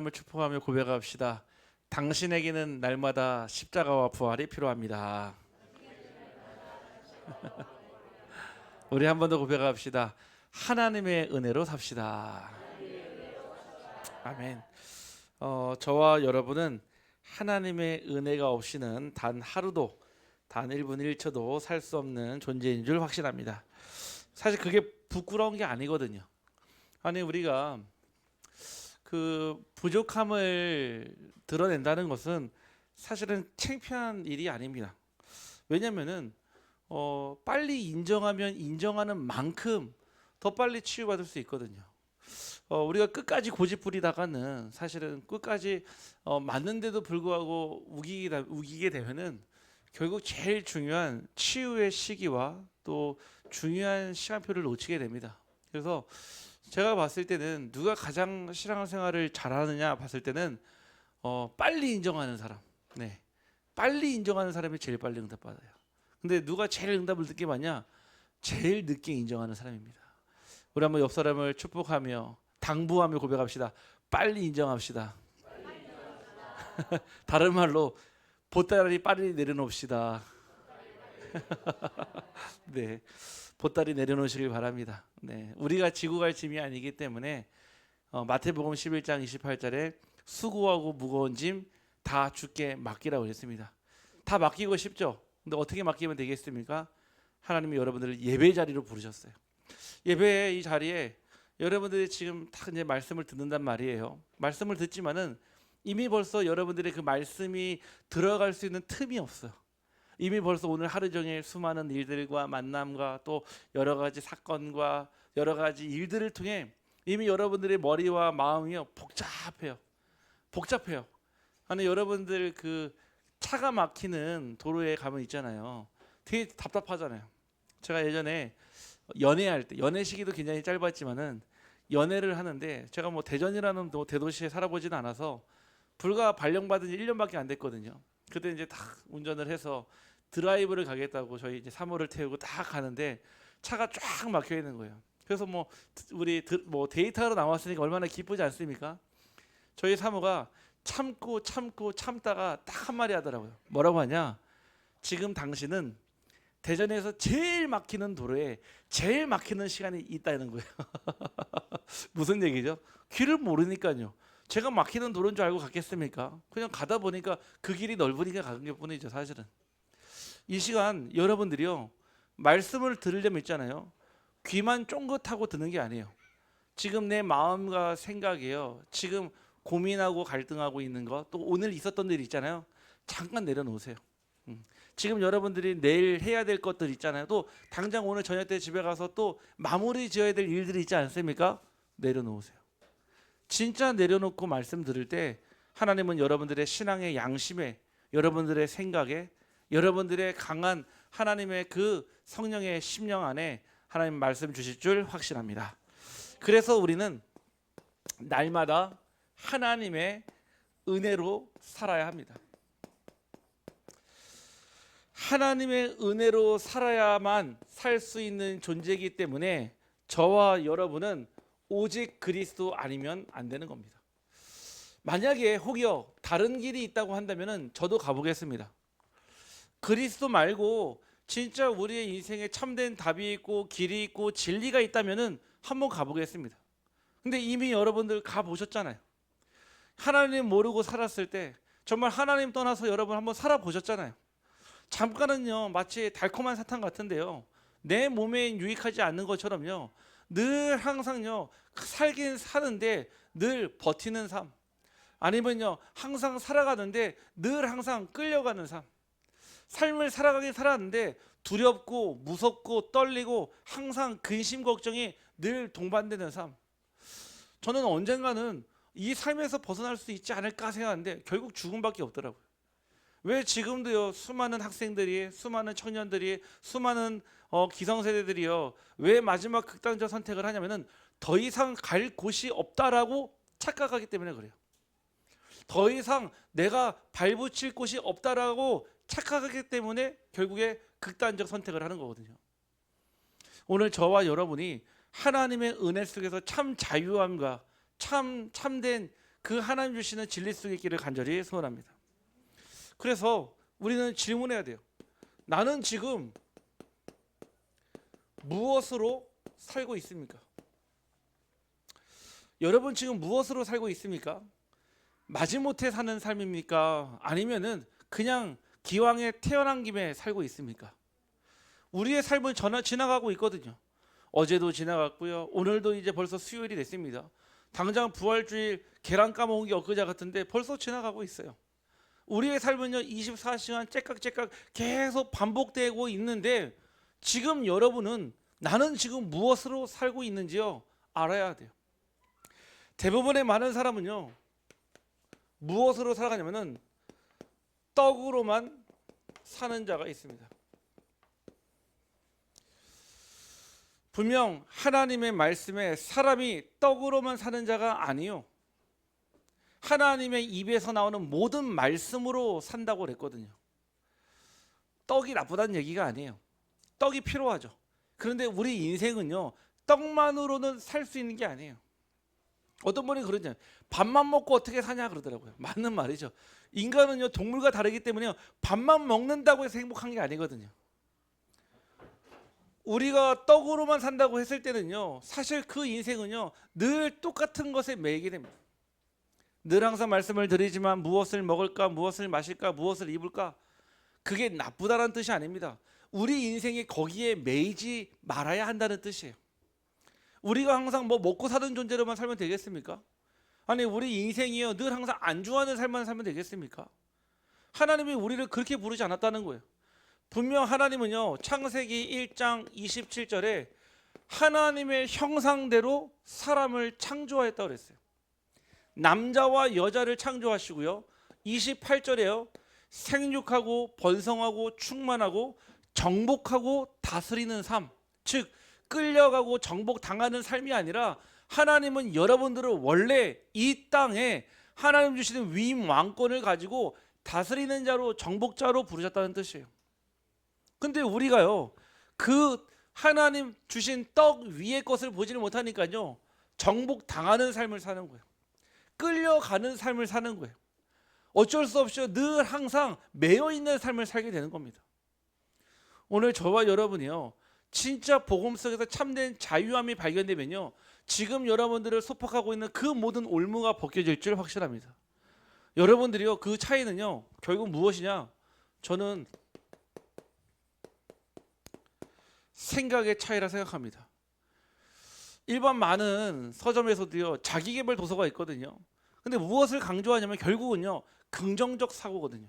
하나님을 축복하며 고백합시다. 당신에게는 날마다 십자가와 부활이 필요합니다. 우리 한 번 더 고백합시다. 하나님의 은혜로 삽시다. 아멘. 저와 여러분은 하나님의 은혜가 없이는 단 하루도, 단 1분 1초도 살 수 없는 존재인 줄 확신합니다. 사실 그게 부끄러운 게 아니거든요. 아니, 우리가 그 부족함을 드러낸다는 것은 사실은 창피한 일이 아닙니다. 왜냐면은 빨리 인정하면 인정하는 만큼 더 빨리 치유받을 수 있거든요. 우리가 끝까지 고집부리다가는 사실은 끝까지 맞는데도 불구하고 우기게 되면은 결국 제일 중요한 치유의 시기와 또 중요한 시간표를 놓치게 됩니다. 그래서 제가 봤을 때는 누가 가장 신앙생활을 잘하느냐 봤을 때는 빨리 인정하는 사람, 네, 빨리 인정하는 사람이 제일 빨리 응답받아요. 근데 누가 제일 응답을 늦게 받냐? 제일 늦게 인정하는 사람입니다. 우리 한번 옆 사람을 축복하며 당부하며 고백합시다. 빨리 인정합시다. 다른 말로 보따리 빨리 내려놓읍시다. 네, 보따리 내려놓으시길 바랍니다. 네, 우리가 지고 갈 짐이 아니기 때문에 마태복음 11장 28절에 수고하고 무거운 짐 다 주께 맡기라고 했습니다. 다 맡기고 싶죠? 근데 어떻게 맡기면 되겠습니까? 하나님이 여러분들을 예배 자리로 부르셨어요. 예배의 이 자리에 여러분들이 지금 다 이제 말씀을 듣는단 말이에요. 말씀을 듣지만은 이미 벌써 여러분들의 그 말씀이 들어갈 수 있는 틈이 없어요. 이미 벌써 오늘 하루 종일 수많은 일들과 만남과 또 여러 가지 사건과 여러 가지 일들을 통해 이미 여러분들의 머리와 마음이요 복잡해요. 아니, 여러분들 그 차가 막히는 도로에 가면 있잖아요. 되게 답답하잖아요. 제가 예전에 연애할 때, 연애 시기도 굉장히 짧았지만은 연애를 하는데 제가 뭐 대전이라는 대도시에 살아보지는 않아서 불과 발령받은 지 1년밖에 안 됐거든요. 그때 이제 딱 운전을 해서 드라이브를 가겠다고 저희 이제 사모를 태우고 딱 가는데 차가 쫙 막혀 있는 거예요. 그래서 우리 데이트하러 나왔으니까 얼마나 기쁘지 않습니까? 저희 사모가 참다가 딱 한마디 하더라고요. 뭐라고 하냐? 지금 당신은 대전에서 제일 막히는 도로에 제일 막히는 시간이 있다는 거예요. 무슨 얘기죠? 길을 모르니까요. 제가 막히는 도로인 줄 알고 갔겠습니까? 그냥 가다 보니까 그 길이 넓으니까 가는 게 뿐이죠, 사실은. 이 시간 여러분들이요, 말씀을 들으려면 있잖아요, 귀만 쫑긋하고 듣는 게 아니에요. 지금 내 마음과 생각이요, 지금 고민하고 갈등하고 있는 거, 또 오늘 있었던 일 있잖아요, 잠깐 내려놓으세요. 지금 여러분들이 내일 해야 될 것들 있잖아요, 또 당장 오늘 저녁 때 집에 가서 또 마무리 지어야 될 일들이 있지 않습니까? 내려놓으세요. 진짜 내려놓고 말씀 들을 때 하나님은 여러분들의 신앙의 양심에, 여러분들의 생각에, 여러분들의 강한 하나님의 그 성령의 심령 안에 하나님 말씀 주실 줄 확신합니다. 그래서 우리는 날마다 하나님의 은혜로 살아야 합니다. 하나님의 은혜로 살아야만 살 수 있는 존재이기 때문에 저와 여러분은 오직 그리스도 아니면 안 되는 겁니다. 만약에 혹여 다른 길이 있다고 한다면 저도 가보겠습니다. 그리스도 말고 진짜 우리의 인생에 참된 답이 있고 길이 있고 진리가 있다면 한번 가보겠습니다. 근데 이미 여러분들 가보셨잖아요. 하나님 모르고 살았을 때 정말 하나님 떠나서 여러분 한번 살아보셨잖아요. 잠깐은요, 마치 달콤한 사탕 같은데요, 내 몸에 유익하지 않는 것처럼요, 늘 항상요 살긴 사는데 늘 버티는 삶, 아니면요 항상 살아가는데 늘 항상 끌려가는 삶, 삶을 살아가긴 살았는데 두렵고 무섭고 떨리고 항상 근심 걱정이 늘 동반되는 삶. 저는 언젠가는 이 삶에서 벗어날 수 있지 않을까 생각하는데 결국 죽음밖에 없더라고요. 왜 지금도요 수많은 학생들이, 수많은 청년들이, 수많은 기성세대들이요 왜 마지막 극단적 선택을 하냐면은 더 이상 갈 곳이 없다라고 착각하기 때문에 그래요. 더 이상 내가 발붙일 곳이 없다라고 착각하기 때문에 결국에 극단적 선택을 하는 거거든요. 오늘 저와 여러분이 하나님의 은혜 속에서 참 자유함과 참된 그 하나님 주시는 진리 속에 있기를 간절히 소원합니다. 그래서 우리는 질문해야 돼요. 나는 지금 무엇으로 살고 있습니까? 여러분 지금 무엇으로 살고 있습니까? 마지못해 사는 삶입니까? 아니면은 그냥 기왕에 태어난 김에 살고 있습니까? 우리의 삶은 지나가고 있거든요. 어제도 지나갔고요. 오늘도 이제 벌써 수요일이 됐습니다. 당장 부활주일 계란 까먹은 게 엊그제 같은데 벌써 지나가고 있어요. 우리의 삶은요 24시간 째깍째깍 계속 반복되고 있는데 지금 여러분은 나는 지금 무엇으로 살고 있는지요 알아야 돼요. 대부분의 많은 사람은요 무엇으로 살아가냐면은 떡으로만 사는 자가 있습니다. 분명 하나님의 말씀에 사람이 떡으로만 사는 자가 아니요 하나님의 입에서 나오는 모든 말씀으로 산다고 그랬거든요. 떡이 나쁘다는 얘기가 아니에요. 떡이 필요하죠. 그런데 우리 인생은요 떡만으로는 살 수 있는 게 아니에요. 어떤 분이 그러잖아요. 밥만 먹고 어떻게 사냐 그러더라고요. 맞는 말이죠. 인간은요 동물과 다르기 때문에요 밥만 먹는다고 해서 행복한 게 아니거든요. 우리가 떡으로만 산다고 했을 때는요 사실 그 인생은요 늘 똑같은 것에 매이게 됩니다. 늘 항상 말씀을 드리지만 무엇을 먹을까 무엇을 마실까 무엇을 입을까 그게 나쁘다는 뜻이 아닙니다. 우리 인생이 거기에 매이지 말아야 한다는 뜻이에요. 우리가 항상 뭐 먹고 사는 존재로만 살면 되겠습니까? 아니 우리 인생이요 늘 항상 안주하는 삶만 살면 되겠습니까? 하나님이 우리를 그렇게 부르지 않았다는 거예요. 분명 하나님은요 창세기 1장 27절에 하나님의 형상대로 사람을 창조하였다고 그랬어요. 남자와 여자를 창조하시고요 28절에요 생육하고 번성하고 충만하고 정복하고 다스리는 삶, 즉 끌려가고 정복당하는 삶이 아니라 하나님은 여러분들을 원래 이 땅에 하나님 주시는 위임 왕권을 가지고 다스리는 자로 정복자로 부르셨다는 뜻이에요. 근데 우리가요 그 하나님 주신 떡 위의 것을 보지를 못하니까요 정복당하는 삶을 사는 거예요. 끌려가는 삶을 사는 거예요. 어쩔 수 없이 늘 항상 매여있는 삶을 살게 되는 겁니다. 오늘 저와 여러분이요 진짜 복음 속에서 참된 자유함이 발견되면요 지금 여러분들을 소폭하고 있는 그 모든 올무가 벗겨질 줄 확실합니다. 여러분들이요 그 차이는요 결국 무엇이냐? 저는 생각의 차이라 생각합니다. 일반 많은 서점에서도요 자기계발 도서가 있거든요. 근데 무엇을 강조하냐면 결국은요 긍정적 사고거든요.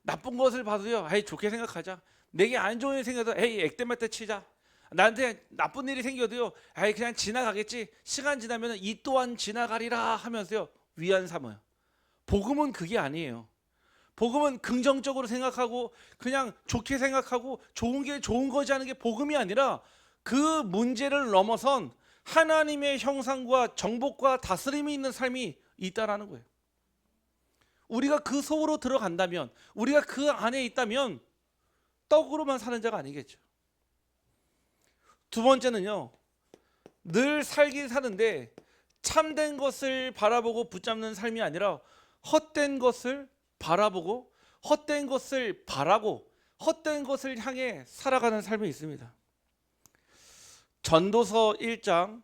나쁜 것을 봐도요 에이 좋게 생각하자. 내게 안 좋은 일이 생겨도 에이 액땜한테 치자. 나한테 나쁜 일이 생겨도요 에이 그냥 지나가겠지. 시간 지나면 이 또한 지나가리라 하면서요 위안 삼아요. 복음은 그게 아니에요. 복음은 긍정적으로 생각하고 그냥 좋게 생각하고 좋은 게 좋은 거지 하는 게 복음이 아니라 그 문제를 넘어선 하나님의 형상과 정복과 다스림이 있는 삶이 있다라는 거예요. 우리가 그 속으로 들어간다면 우리가 그 안에 있다면 떡으로만 사는 자가 아니겠죠. 두 번째는요 늘 살긴 사는데 참된 것을 바라보고 붙잡는 삶이 아니라 헛된 것을 바라보고 헛된 것을 바라고 헛된 것을 향해 살아가는 삶이 있습니다. 전도서 1장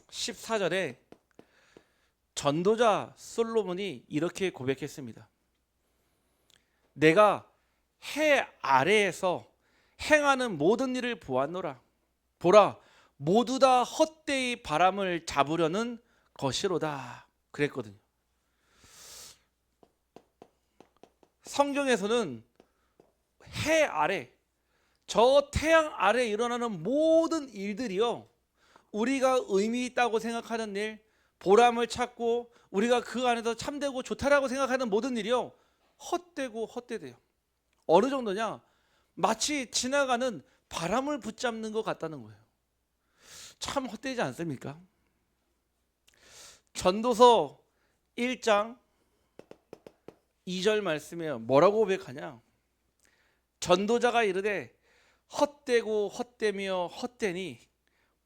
14절에 전도자 솔로몬이 이렇게 고백했습니다. 내가 해 아래에서 행하는 모든 일을 보았노라. 보라, 모두 다 헛되이 바람을 잡으려는 것이로다. 그랬거든요. 성경에서는 해 아래, 저 태양 아래 일어나는 모든 일들이요 우리가 의미 있다고 생각하는 일, 보람을 찾고 우리가 그 안에서 참되고 좋다라고 생각하는 모든 일이요 헛되고 헛되대요. 어느 정도냐? 마치 지나가는 바람을 붙잡는 것 같다는 거예요. 참 헛되지 않습니까? 전도서 1장 2절 말씀에 뭐라고 고백하냐? 전도자가 이르되 헛되고 헛되며 헛되니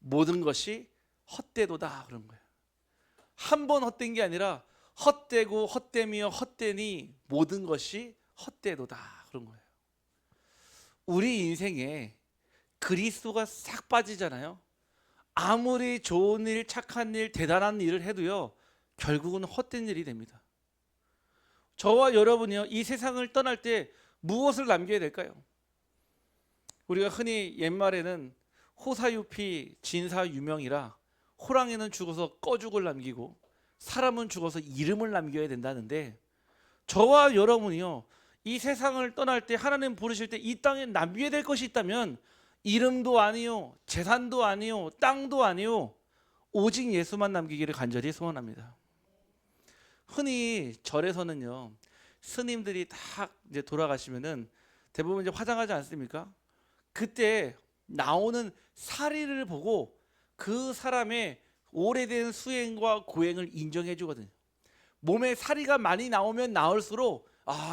모든 것이 헛되도다 그런 거예요. 한 번 헛된 게 아니라 헛되고 헛되며 헛되니 모든 것이 헛되도다, 그런 거예요. 우리 인생에 그리스도가 싹 빠지잖아요. 아무리 좋은 일, 착한 일, 대단한 일을 해도요, 결국은 헛된 일이 됩니다. 저와 여러분이요, 이 세상을 떠날 때 무엇을 남겨야 될까요? 우리가 흔히 옛말에는 호사유피 진사유명이라, 호랑이는 죽어서 꺼죽을 남기고 사람은 죽어서 이름을 남겨야 된다는데, 저와 여러분이요, 이 세상을 떠날 때 하나님 부르실 때 이 땅에 남겨야 될 것이 있다면 이름도 아니요, 재산도 아니요, 땅도 아니요, 오직 예수만 남기기를 간절히 소원합니다. 흔히 절에서는요, 스님들이 다 이제 돌아가시면은 대부분 이제 화장하지 않습니까? 그때 나오는 사리를 보고 그 사람의 오래된 수행과 고행을 인정해 주거든요. 몸에 사리가 많이 나오면 나올수록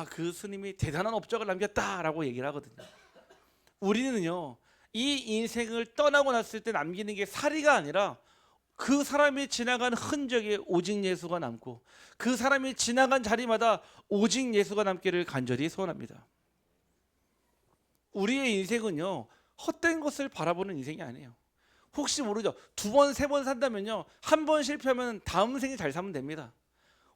그 스님이 대단한 업적을 남겼다라고 얘기를 하거든요. 우리는요, 이 인생을 떠나고 났을 때 남기는 게 사리가 아니라 그 사람이 지나간 흔적에 오직 예수가 남고, 그 사람이 지나간 자리마다 오직 예수가 남기를 간절히 소원합니다. 우리의 인생은요, 헛된 것을 바라보는 인생이 아니에요. 혹시 모르죠, 2번, 3번 산다면요, 한 번 실패하면 다음 생에 잘 살면 됩니다.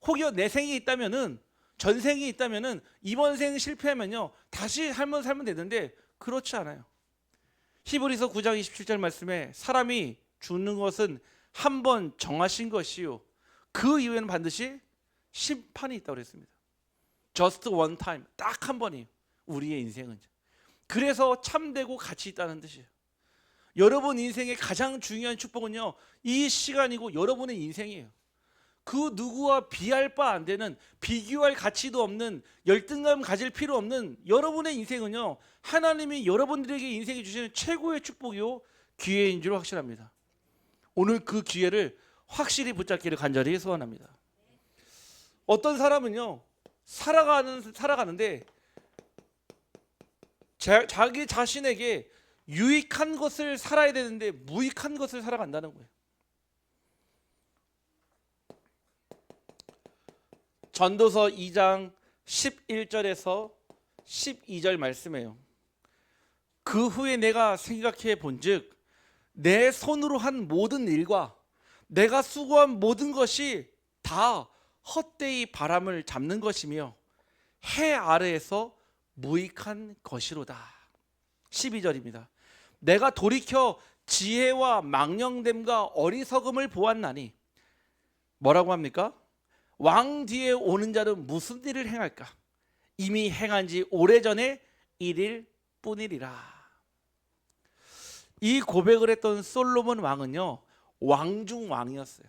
혹여 내 생이 있다면은, 전생이 있다면은 이번 생 실패하면요, 다시 한번 살면 되는데 그렇지 않아요. 히브리서 9장 27절 말씀에 사람이 죽는 것은 한 번 정하신 것이요, 그 이후에는 반드시 심판이 있다고 그랬습니다. Just one time, 딱 한 번이에요, 우리의 인생은. 그래서 참되고 가치 있다는 뜻이에요. 여러분 인생의 가장 중요한 축복은요, 이 시간이고 여러분의 인생이에요. 그 누구와 비할 바 안 되는, 비교할 가치도 없는, 열등감 가질 필요 없는 여러분의 인생은요, 하나님이 여러분들에게 인생에 주시는 최고의 축복이요, 기회인 줄 확신합니다. 오늘 그 기회를 확실히 붙잡기를 간절히 소원합니다. 어떤 사람은요, 살아가는데 자기 자신에게 유익한 것을 살아야 되는데 무익한 것을 살아간다는 거예요. 전도서 2장 11절에서 12절 말씀이에요. 그 후에 내가 생각해 본즉 내 손으로 한 모든 일과 내가 수고한 모든 것이 다 헛되이 바람을 잡는 것이며 해 아래에서 무익한 것이로다. 12절입니다. 내가 돌이켜 지혜와 망령됨과 어리석음을 보았나니, 뭐라고 합니까? 왕 뒤에 오는 자는 무슨 일을 행할까? 이미 행한 지 오래전에 일일 뿐이리라. 이 고백을 했던 솔로몬 왕은요, 왕 중 왕이었어요.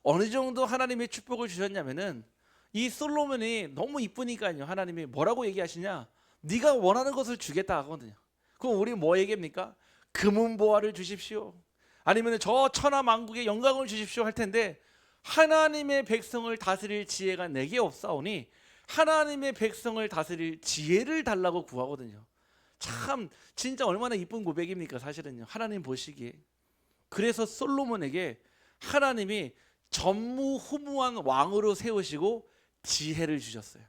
어느 정도 하나님의 축복을 주셨냐면은, 이 솔로몬이 너무 이쁘니까요, 하나님이 뭐라고 얘기하시냐, 네가 원하는 것을 주겠다 하거든요. 그럼 우리 뭐 얘기합니까? 금은보화를 주십시오, 아니면 저 천하만국의 영광을 주십시오 할 텐데, 하나님의 백성을 다스릴 지혜가 내게 없사오니 하나님의 백성을 다스릴 지혜를 달라고 구하거든요. 참 진짜 얼마나 이쁜 고백입니까, 사실은요, 하나님 보시기에. 그래서 솔로몬에게 하나님이 전무후무한 왕으로 세우시고 지혜를 주셨어요.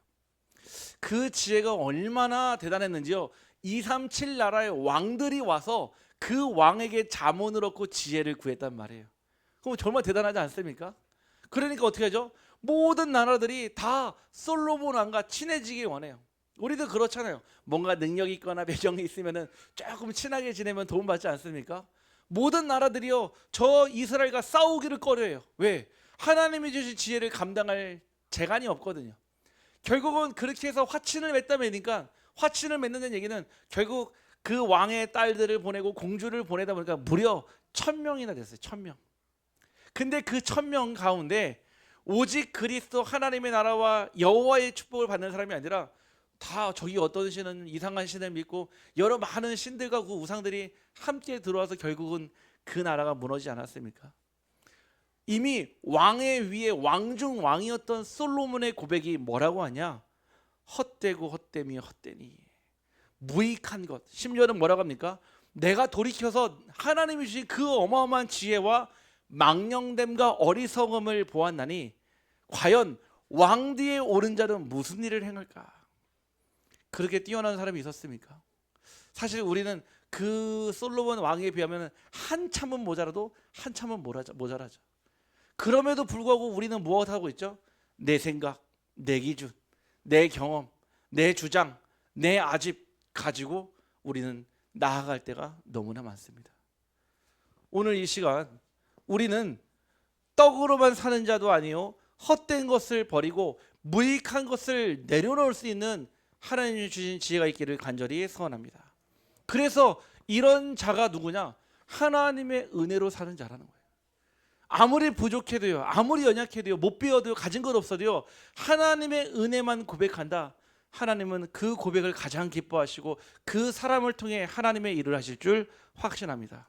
그 지혜가 얼마나 대단했는지요, 237 나라의 왕들이 와서 그 왕에게 자문을 얻고 지혜를 구했단 말이에요. 그럼 정말 대단하지 않습니까? 그러니까 어떻게 하죠? 모든 나라들이 다 솔로몬 왕과 친해지기 원해요. 우리도 그렇잖아요. 뭔가 능력이 있거나 배경이 있으면 조금 친하게 지내면 도움받지 않습니까? 모든 나라들이요, 저 이스라엘과 싸우기를 꺼려해요. 왜? 하나님이 주신 지혜를 감당할 재간이 없거든요. 결국은 그렇게 해서 화친을 맺다보니까, 화친을 맺는 얘기는 결국 그 왕의 딸들을 보내고 공주를 보내다 보니까 무려 1000명이나 됐어요. 1000명. 근데 그 1000명 가운데 오직 그리스도 하나님의 나라와 여호와의 축복을 받는 사람이 아니라, 다 저기 어떤 신은 이상한 신을 믿고 여러 많은 신들과 그 우상들이 함께 들어와서 결국은 그 나라가 무너지지 않았습니까? 이미 왕의 위에 왕중 왕이었던 솔로몬의 고백이 뭐라고 하냐? 헛되고 헛되미 헛되니 무익한 것. 심지어는 뭐라고 합니까? 내가 돌이켜서 하나님이 주신 그 어마어마한 지혜와 망령됨과 어리석음을 보았나니 과연 왕뒤에 오른 자는 무슨 일을 행할까? 그렇게 뛰어난 사람이 있었습니까? 사실 우리는 그 솔로몬 왕에 비하면 한참은 모자라도 한참은 모자라죠. 그럼에도 불구하고 우리는 무엇하고 있죠? 내 생각, 내 기준, 내 경험, 내 주장, 내 아집 가지고 우리는 나아갈 때가 너무나 많습니다. 오늘 이 시간 우리는 떡으로만 사는 자도 아니요 헛된 것을 버리고 무익한 것을 내려놓을 수 있는 하나님이 주신 지혜가 있기를 간절히 소원합니다. 그래서 이런 자가 누구냐? 하나님의 은혜로 사는 자라는 거예요. 아무리 부족해도요, 아무리 연약해도요, 못 배워도요, 가진 것 없어도요, 하나님의 은혜만 고백한다. 하나님은 그 고백을 가장 기뻐하시고 그 사람을 통해 하나님의 일을 하실 줄 확신합니다.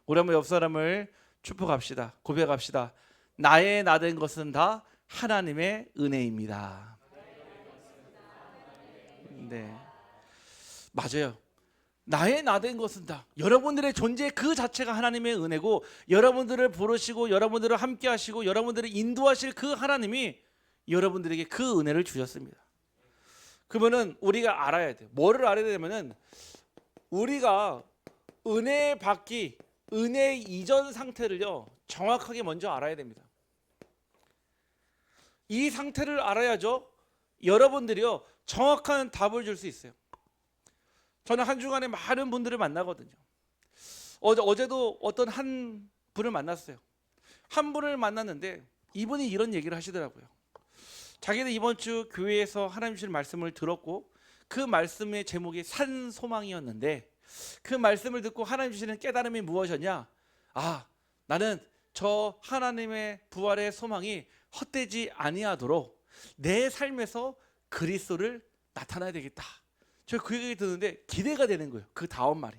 우리 한번 옆 사람을 축복합시다. 고백합시다. 나의 나된 것은 다 하나님의 은혜입니다. 네, 맞아요. 나의 나된 것은 다, 여러분들의 존재 그 자체가 하나님의 은혜고, 여러분들을 부르시고 여러분들을 함께 하시고 여러분들을 인도하실 그 하나님이 여러분들에게 그 은혜를 주셨습니다. 그러면은 우리가 알아야 돼요. 뭐를 알아야 되냐면은 우리가 은혜 받기, 은혜 이전 상태를요 정확하게 먼저 알아야 됩니다. 이 상태를 알아야죠 여러분들이요 정확한 답을 줄 수 있어요. 저는 한 주간에 많은 분들을 만나거든요. 어제도 어떤 한 분을 만났어요. 한 분을 만났는데 이분이 이런 얘기를 하시더라고요. 자기는 이번 주 교회에서 하나님 주신 말씀을 들었고 그 말씀의 제목이 산소망이었는데 그 말씀을 듣고 하나님 주시는 깨달음이 무엇이었냐? 아, 나는 저 하나님의 부활의 소망이 헛되지 아니하도록 내 삶에서 그리스도를 나타나야 되겠다. 제가 그 얘기 듣는데 기대가 되는 거예요. 그 다음 말이.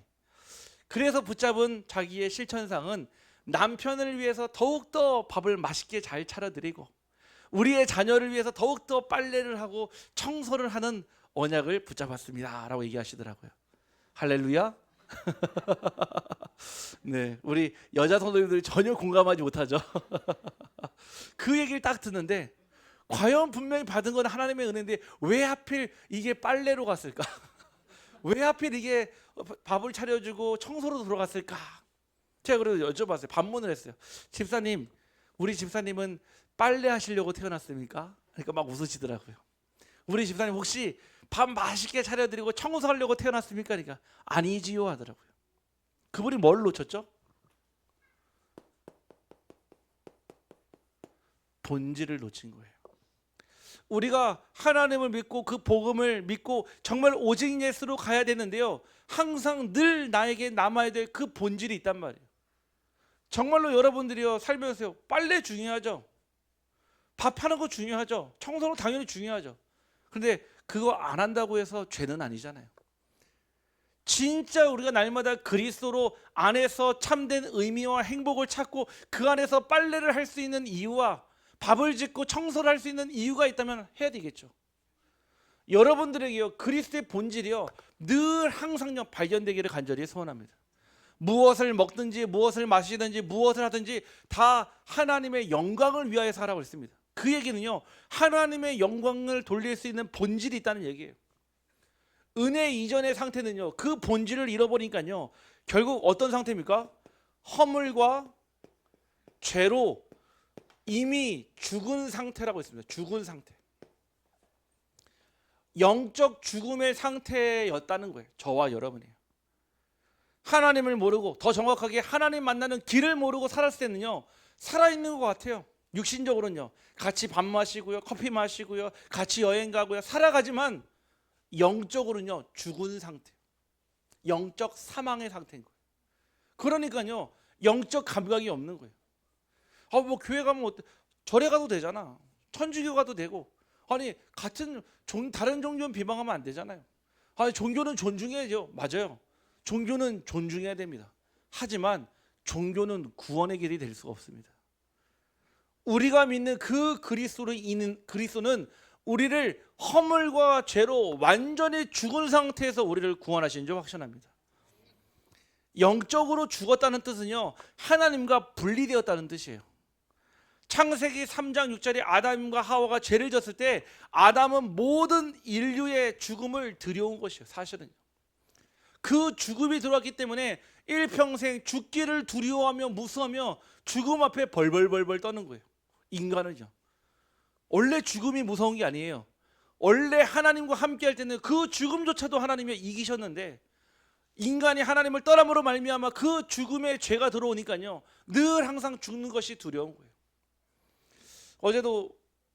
그래서 붙잡은 자기의 실천상은 남편을 위해서 더욱더 밥을 맛있게 잘 차려드리고 우리의 자녀를 위해서 더욱더 빨래를 하고 청소를 하는 언약을 붙잡았습니다 라고 얘기하시더라고요. 할렐루야. 네, 우리 여자 성도님들이 전혀 공감하지 못하죠. 그 얘기를 딱 듣는데 과연 분명히 받은 건 하나님의 은혜인데 왜 하필 이게 빨래로 갔을까? 왜 하필 이게 밥을 차려주고 청소로 들어갔을까? 제가 그래서 여쭤봤어요. 반문을 했어요. 집사님, 우리 집사님은 빨래 하시려고 태어났습니까? 그러니까 막 웃으시더라고요. 우리 집사님 혹시 밥 맛있게 차려드리고 청소하려고 태어났습니까? 그러니까 아니지요 하더라고요. 그분이 뭘 놓쳤죠? 본질을 놓친 거예요. 우리가 하나님을 믿고 그 복음을 믿고 정말 오직 예수로 가야 되는데요, 항상 늘 나에게 남아야 될 그 본질이 있단 말이에요. 정말로 여러분들이요 살면서 빨래 중요하죠. 밥하는 거 중요하죠. 청소는 당연히 중요하죠. 그런데 그거 안 한다고 해서 죄는 아니잖아요. 진짜 우리가 날마다 그리스도로 안에서 참된 의미와 행복을 찾고 그 안에서 빨래를 할 수 있는 이유와 밥을 짓고 청소를 할 수 있는 이유가 있다면 해야 되겠죠. 여러분들에게요 그리스도의 본질이요 늘 항상요 발견되기를 간절히 소원합니다. 무엇을 먹든지 무엇을 마시든지 무엇을 하든지 다 하나님의 영광을 위하여 살아가고 있습니다. 그 얘기는요 하나님의 영광을 돌릴 수 있는 본질이 있다는 얘기예요. 은혜 이전의 상태는요 그 본질을 잃어버리니까요 결국 어떤 상태입니까? 허물과 죄로 이미 죽은 상태라고 했습니다. 죽은 상태, 영적 죽음의 상태였다는 거예요. 저와 여러분이에요. 하나님을 모르고, 더 정확하게 하나님 만나는 길을 모르고 살았을 때는요 살아있는 것 같아요. 육신적으로는요 같이 밥 마시고요 커피 마시고요 같이 여행 가고요 살아가지만 영적으로는요 죽은 상태, 영적 사망의 상태인 거예요. 그러니까요 영적 감각이 없는 거예요. 뭐 교회 가면 어때? 절에 가도 되잖아. 천주교 가도 되고. 아니 같은 다른 종교는 비방하면 안 되잖아요. 아니 종교는 존중해야죠. 맞아요. 종교는 존중해야 됩니다. 하지만 종교는 구원의 길이 될 수가 없습니다. 우리가 믿는 그 그리스도는 우리를 허물과 죄로 완전히 죽은 상태에서 우리를 구원하신 줄 확신합니다. 영적으로 죽었다는 뜻은요, 하나님과 분리되었다는 뜻이에요. 창세기 3장 6절에 아담과 하와가 죄를 졌을 때 아담은 모든 인류의 죽음을 들여온 것이에요. 사실은요. 그 죽음이 들어왔기 때문에 일평생 죽기를 두려워하며 무서워하며 죽음 앞에 벌벌벌벌 떠는 거예요. 인간은요. 원래 죽음이 무서운 게 아니에요. 원래 하나님과 함께 할 때는 그 죽음조차도 하나님이 이기셨는데 인간이 하나님을 떠남으로 말미암아 그 죽음의 죄가 들어오니까요, 늘 항상 죽는 것이 두려운 거예요. 어제도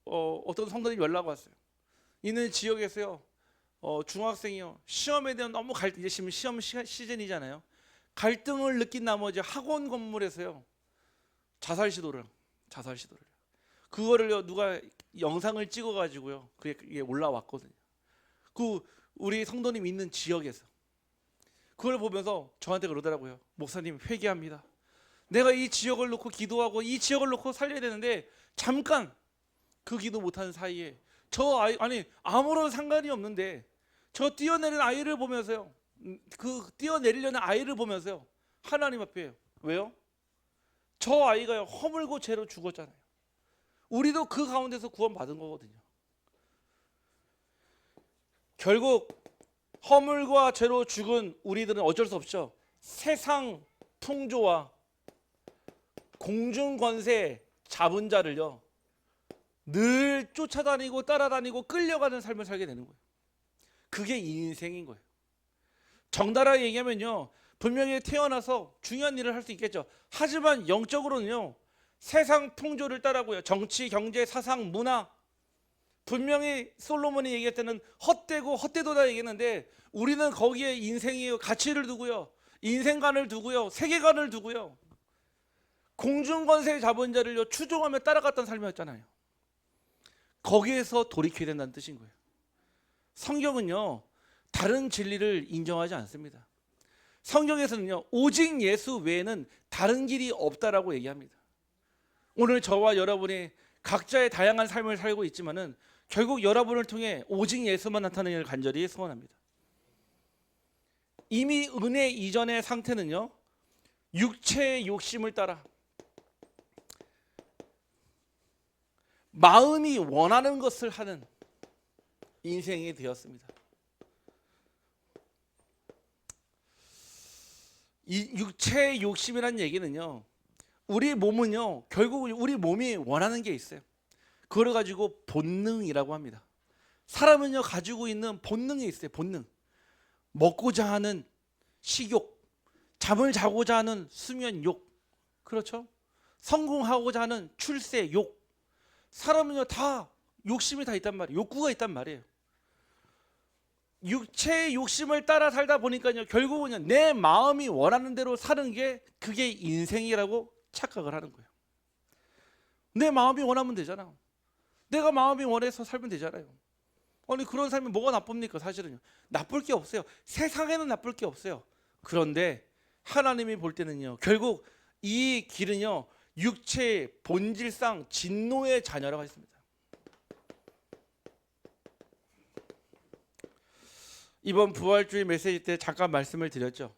어떤 성도님이 연락 왔어요. 있는 지역에서요, 중학생이요, 시험에 대한 너무 이제 지금 시험 시즌이잖아요. 갈등을 느낀 나머지 학원 건물에서요 자살 시도를 그거를요 누가 영상을 찍어가지고요 그게 올라왔거든요. 그 우리 성도님 있는 지역에서 그걸 보면서 저한테 그러더라고요. 목사님, 회개합니다. 내가 이 지역을 놓고 기도하고 이 지역을 놓고 살려야 되는데 잠깐 그 기도 못하는 사이에 저 아니 아무런 상관이 없는데 저 뛰어내리는 아이를 보면서요, 그 뛰어내리려는 아이를 보면서요 하나님 앞에, 왜요? 저 아이가 허물고 죄로 죽었잖아요. 우리도 그 가운데서 구원받은 거거든요. 결국 허물과 죄로 죽은 우리들은 어쩔 수 없죠. 세상 풍조와 공중 권세 잡은 자를요 늘 쫓아다니고 따라다니고 끌려가는 삶을 살게 되는 거예요. 그게 인생인 거예요. 정나라하게 얘기하면요, 분명히 태어나서 중요한 일을 할 수 있겠죠. 하지만 영적으로는요 세상 풍조를 따라고요, 정치, 경제, 사상, 문화, 분명히 솔로몬이 얘기할 때는 헛되고 헛되도다 얘기했는데 우리는 거기에 인생의 가치를 두고요, 인생관을 두고요, 세계관을 두고요, 공중권세 잡은 자를요 추종하며 따라갔던 삶이었잖아요. 거기에서 돌이켜야 된다는 뜻인 거예요. 성경은요 다른 진리를 인정하지 않습니다. 성경에서는요 오직 예수 외에는 다른 길이 없다라고 얘기합니다. 오늘 저와 여러분이 각자의 다양한 삶을 살고 있지만은 결국 여러분을 통해 오직 예수만 나타나기를 간절히 소원합니다. 이미 은혜 이전의 상태는요 육체의 욕심을 따라 마음이 원하는 것을 하는 인생이 되었습니다. 이 육체의 욕심이라는 얘기는요, 우리 몸은요 결국 우리 몸이 원하는 게 있어요. 그걸 가지고 본능이라고 합니다. 사람은요 가지고 있는 본능이 있어요. 본능. 먹고자 하는 식욕, 잠을 자고자 하는 수면욕, 그렇죠? 성공하고자 하는 출세욕. 사람은요 다 욕심이 다 있단 말이에요. 욕구가 있단 말이에요. 육체의 욕심을 따라 살다 보니까요 결국은요 내 마음이 원하는 대로 사는 게 그게 인생이라고 착각을 하는 거예요. 내 마음이 원하면 되잖아. 내가 마음이 원해서 살면 되잖아요. 아니 그런 삶이 뭐가 나쁩니까? 사실은요 나쁠 게 없어요. 세상에는 나쁠 게 없어요. 그런데 하나님이 볼 때는요 결국 이 길은요 육체의 본질상 진노의 자녀라고 했습니다. 이번 부활주의 메시지 때 잠깐 말씀을 드렸죠.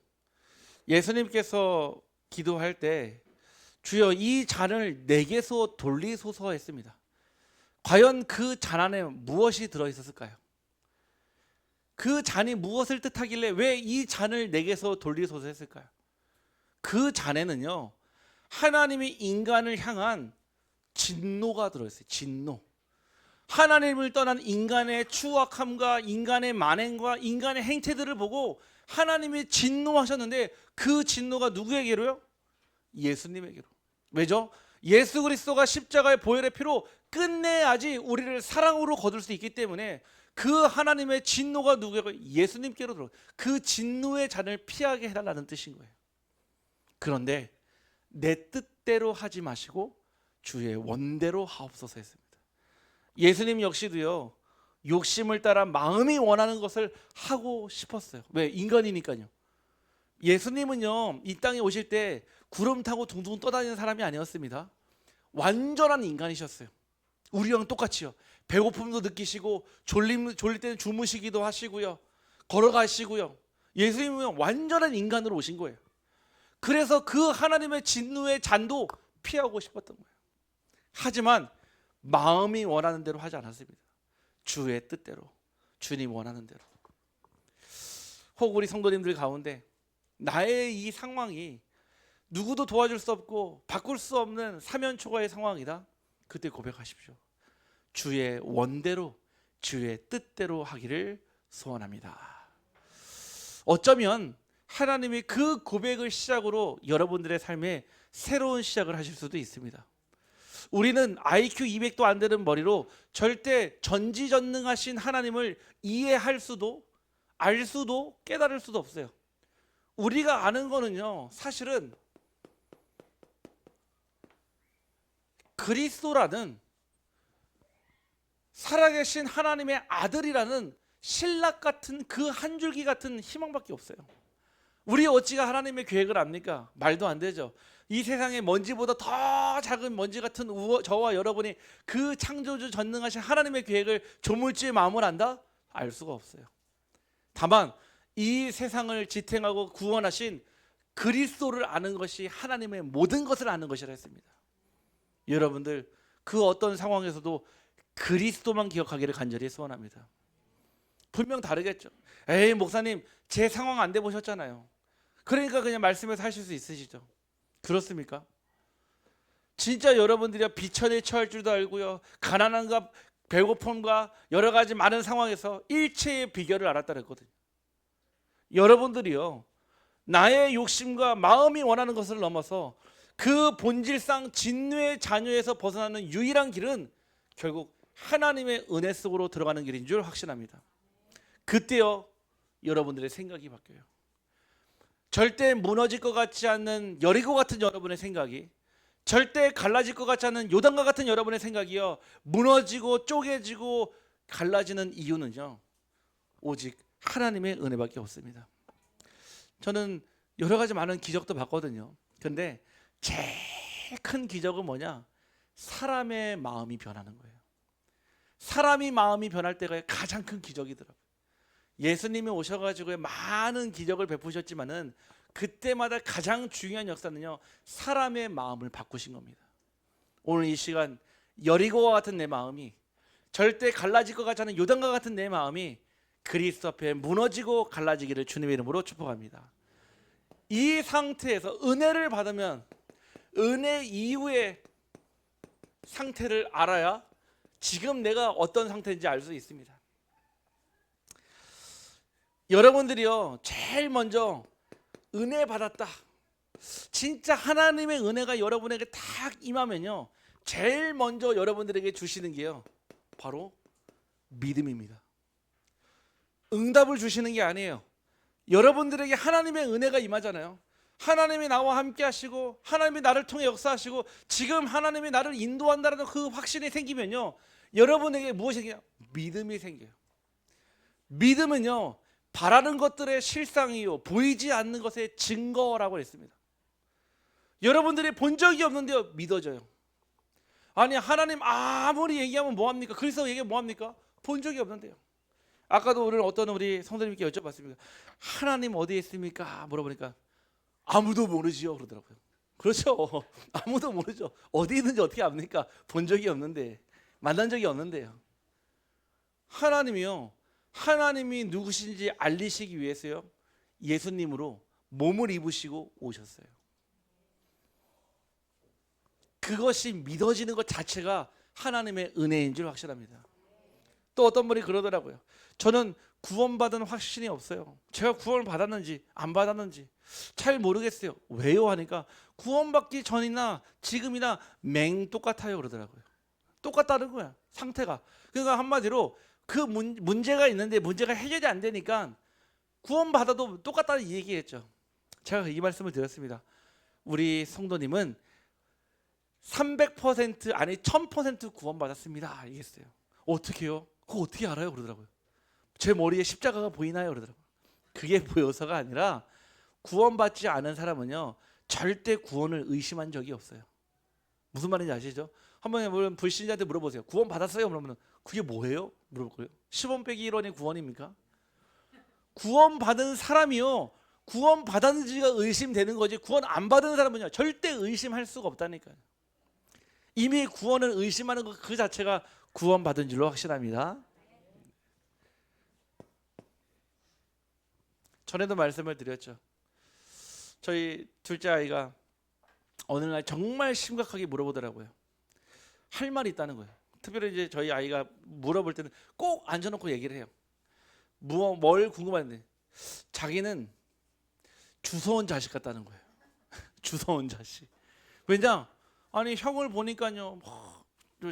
예수님께서 기도할 때 주여 이 잔을 내게서 돌리소서 했습니다. 과연 그 잔 안에 무엇이 들어있었을까요? 그 잔이 무엇을 뜻하길래 왜 이 잔을 내게서 돌리소서 했을까요? 그 잔에는요 하나님이 인간을 향한 진노가 들어있어요. 진노. 하나님을 떠난 인간의 추악함과 인간의 만행과 인간의 행태들을 보고 하나님이 진노하셨는데 그 진노가 누구에게로요? 예수님에게로. 왜죠? 예수 그리스도가 십자가의 보혈의 피로 끝내야지 우리를 사랑으로 거둘 수 있기 때문에 그 하나님의 진노가 누구에게? 예수님께로 들어. 그 진노의 잔을 피하게 해달라는 뜻인 거예요. 그런데 내 뜻대로 하지 마시고 주의 원대로 하옵소서 했습니다. 예수님 역시도요 욕심을 따라 마음이 원하는 것을 하고 싶었어요. 왜? 인간이니까요. 예수님은요 이 땅에 오실 때 구름 타고 둥둥 떠다니는 사람이 아니었습니다. 완전한 인간이셨어요. 우리랑 똑같이요. 배고픔도 느끼시고 졸릴 때는 주무시기도 하시고요, 걸어가시고요. 예수님은 완전한 인간으로 오신 거예요. 그래서 그 하나님의 진노의 잔도 피하고 싶었던 거예요. 하지만 마음이 원하는 대로 하지 않았습니다. 주의 뜻대로, 주님 원하는 대로. 혹 우리 성도님들 가운데 나의 이 상황이 누구도 도와줄 수 없고 바꿀 수 없는 사면초가의 상황이다. 그때 고백하십시오. 주의 원대로, 주의 뜻대로 하기를 소원합니다. 어쩌면 하나님이 그 고백을 시작으로 여러분들의 삶에 새로운 시작을 하실 수도 있습니다. 우리는 IQ 200도 안 되는 머리로 절대 전지전능하신 하나님을 이해할 수도, 알 수도, 깨달을 수도 없어요. 우리가 아는 거는요, 사실은 그리스도라는 살아계신 하나님의 아들이라는 신락 같은 그 한 줄기 같은 희망밖에 없어요. 우리 어찌가 하나님의 계획을 압니까? 말도 안 되죠. 이 세상의 먼지보다 더 작은 먼지 같은 저와 여러분이 그 창조주 전능하신 하나님의 계획을 조물주의 마음을 안다? 알 수가 없어요. 다만 이 세상을 지탱하고 구원하신 그리스도를 아는 것이 하나님의 모든 것을 아는 것이라 했습니다. 여러분들 그 어떤 상황에서도 그리스도만 기억하기를 간절히 소원합니다. 분명 다르겠죠. 에이 목사님 제 상황 안 돼 보셨잖아요. 그러니까 그냥 말씀에서 하실 수 있으시죠. 그렇습니까? 진짜 여러분들이 비천에 처할 줄도 알고요, 가난함과 배고픔과 여러 가지 많은 상황에서 일체의 비결을 알았다 그랬거든요. 여러분들이요, 나의 욕심과 마음이 원하는 것을 넘어서 그 본질상 진노의 자녀에서 벗어나는 유일한 길은 결국 하나님의 은혜 속으로 들어가는 길인 줄 확신합니다. 그때요 여러분들의 생각이 바뀌어요. 절대 무너질 것 같지 않는 여리고 같은 여러분의 생각이, 절대 갈라질 것 같지 않은 요단과 같은 여러분의 생각이요, 무너지고 쪼개지고 갈라지는 이유는요, 오직 하나님의 은혜밖에 없습니다. 저는 여러 가지 많은 기적도 봤거든요. 근데 제일 큰 기적은 뭐냐? 사람의 마음이 변하는 거예요. 사람이 마음이 변할 때가 가장 큰 기적이더라고요. 예수님이 오셔가지고 많은 기적을 베푸셨지만은 그때마다 가장 중요한 역사는요, 사람의 마음을 바꾸신 겁니다. 오늘 이 시간 여리고와 같은 내 마음이, 절대 갈라질 것 같지 않은 요단과 같은 내 마음이 그리스도 앞에 무너지고 갈라지기를 주님의 이름으로 축복합니다. 이 상태에서 은혜를 받으면 은혜 이후의 상태를 알아야 지금 내가 어떤 상태인지 알 수 있습니다. 여러분들이요, 제일 먼저 은혜 받았다, 진짜 하나님의 은혜가 여러분에게 딱 임하면요, 제일 먼저 여러분들에게 주시는 게요, 바로 믿음입니다. 응답을 주시는 게 아니에요. 여러분들에게 하나님의 은혜가 임하잖아요. 하나님이 나와 함께 하시고 하나님이 나를 통해 역사하시고 지금 하나님이 나를 인도한다는 그 확신이 생기면요, 여러분에게 무엇이 생겨요? 믿음이 생겨요. 믿음은요, 바라는 것들의 실상이요, 보이지 않는 것의 증거라고 했습니다. 여러분들이 본 적이 없는데요, 믿어져요. 아니 하나님 아무리 얘기하면 뭐합니까? 그래서 얘기하면 뭐합니까? 본 적이 없는데요. 아까도 우리 성도님께 여쭤봤습니다. 하나님 어디에 있습니까? 물어보니까 아무도 모르지요 그러더라고요. 그렇죠. 아무도 모르죠. 어디 있는지 어떻게 압니까? 본 적이 없는데, 만난 적이 없는데요. 하나님이요, 하나님이 누구신지 알리시기 위해서요, 예수님으로 몸을 입으시고 오셨어요. 그것이 믿어지는 것 자체가 하나님의 은혜인 줄 확신합니다. 또 어떤 분이 그러더라고요. 저는 구원받은 확신이 없어요. 제가 구원을 받았는지 안 받았는지 잘 모르겠어요. 왜요? 하니까 구원받기 전이나 지금이나 똑같아요 그러더라고요. 똑같다는 거야, 상태가. 그러니까 한마디로 그 문제가 있는데 문제가 해결이 안 되니까 구원받아도 똑같다는 얘기했죠. 제가 이 말씀을 드렸습니다. 우리 성도님은 300% 아니 1000% 구원받았습니다 얘기했어요. 어떻게요? 그거 어떻게 알아요? 그러더라고요. 제 머리에 십자가가 보이나요? 그러더라고요. 그게 보여서가 아니라 구원받지 않은 사람은요, 절대 구원을 의심한 적이 없어요. 무슨 말인지 아시죠? 한번 불신자한테 물어보세요. 구원 받았어요? 그러면 그게 뭐예요? 물어볼 거예요. 10원 빼기 1원이 구원입니까? 구원 받은 사람이요, 구원 받았는지가 의심되는 거지, 구원 안 받은 사람은요 절대 의심할 수가 없다니까요. 이미 구원을 의심하는 것 그 자체가 구원 받은 줄로 확신합니다. 전에도 말씀을 드렸죠. 저희 둘째 아이가 어느 날 정말 심각하게 물어보더라고요. 할 말이 있다는 거예요. 특별히 이제 저희 아이가 물어볼 때는 꼭 앉아놓고 얘기를 해요. 뭘 궁금한데 자기는 주워온 자식 같다는 거예요. 주워온 자식. 왜냐? 아니 형을 보니까요,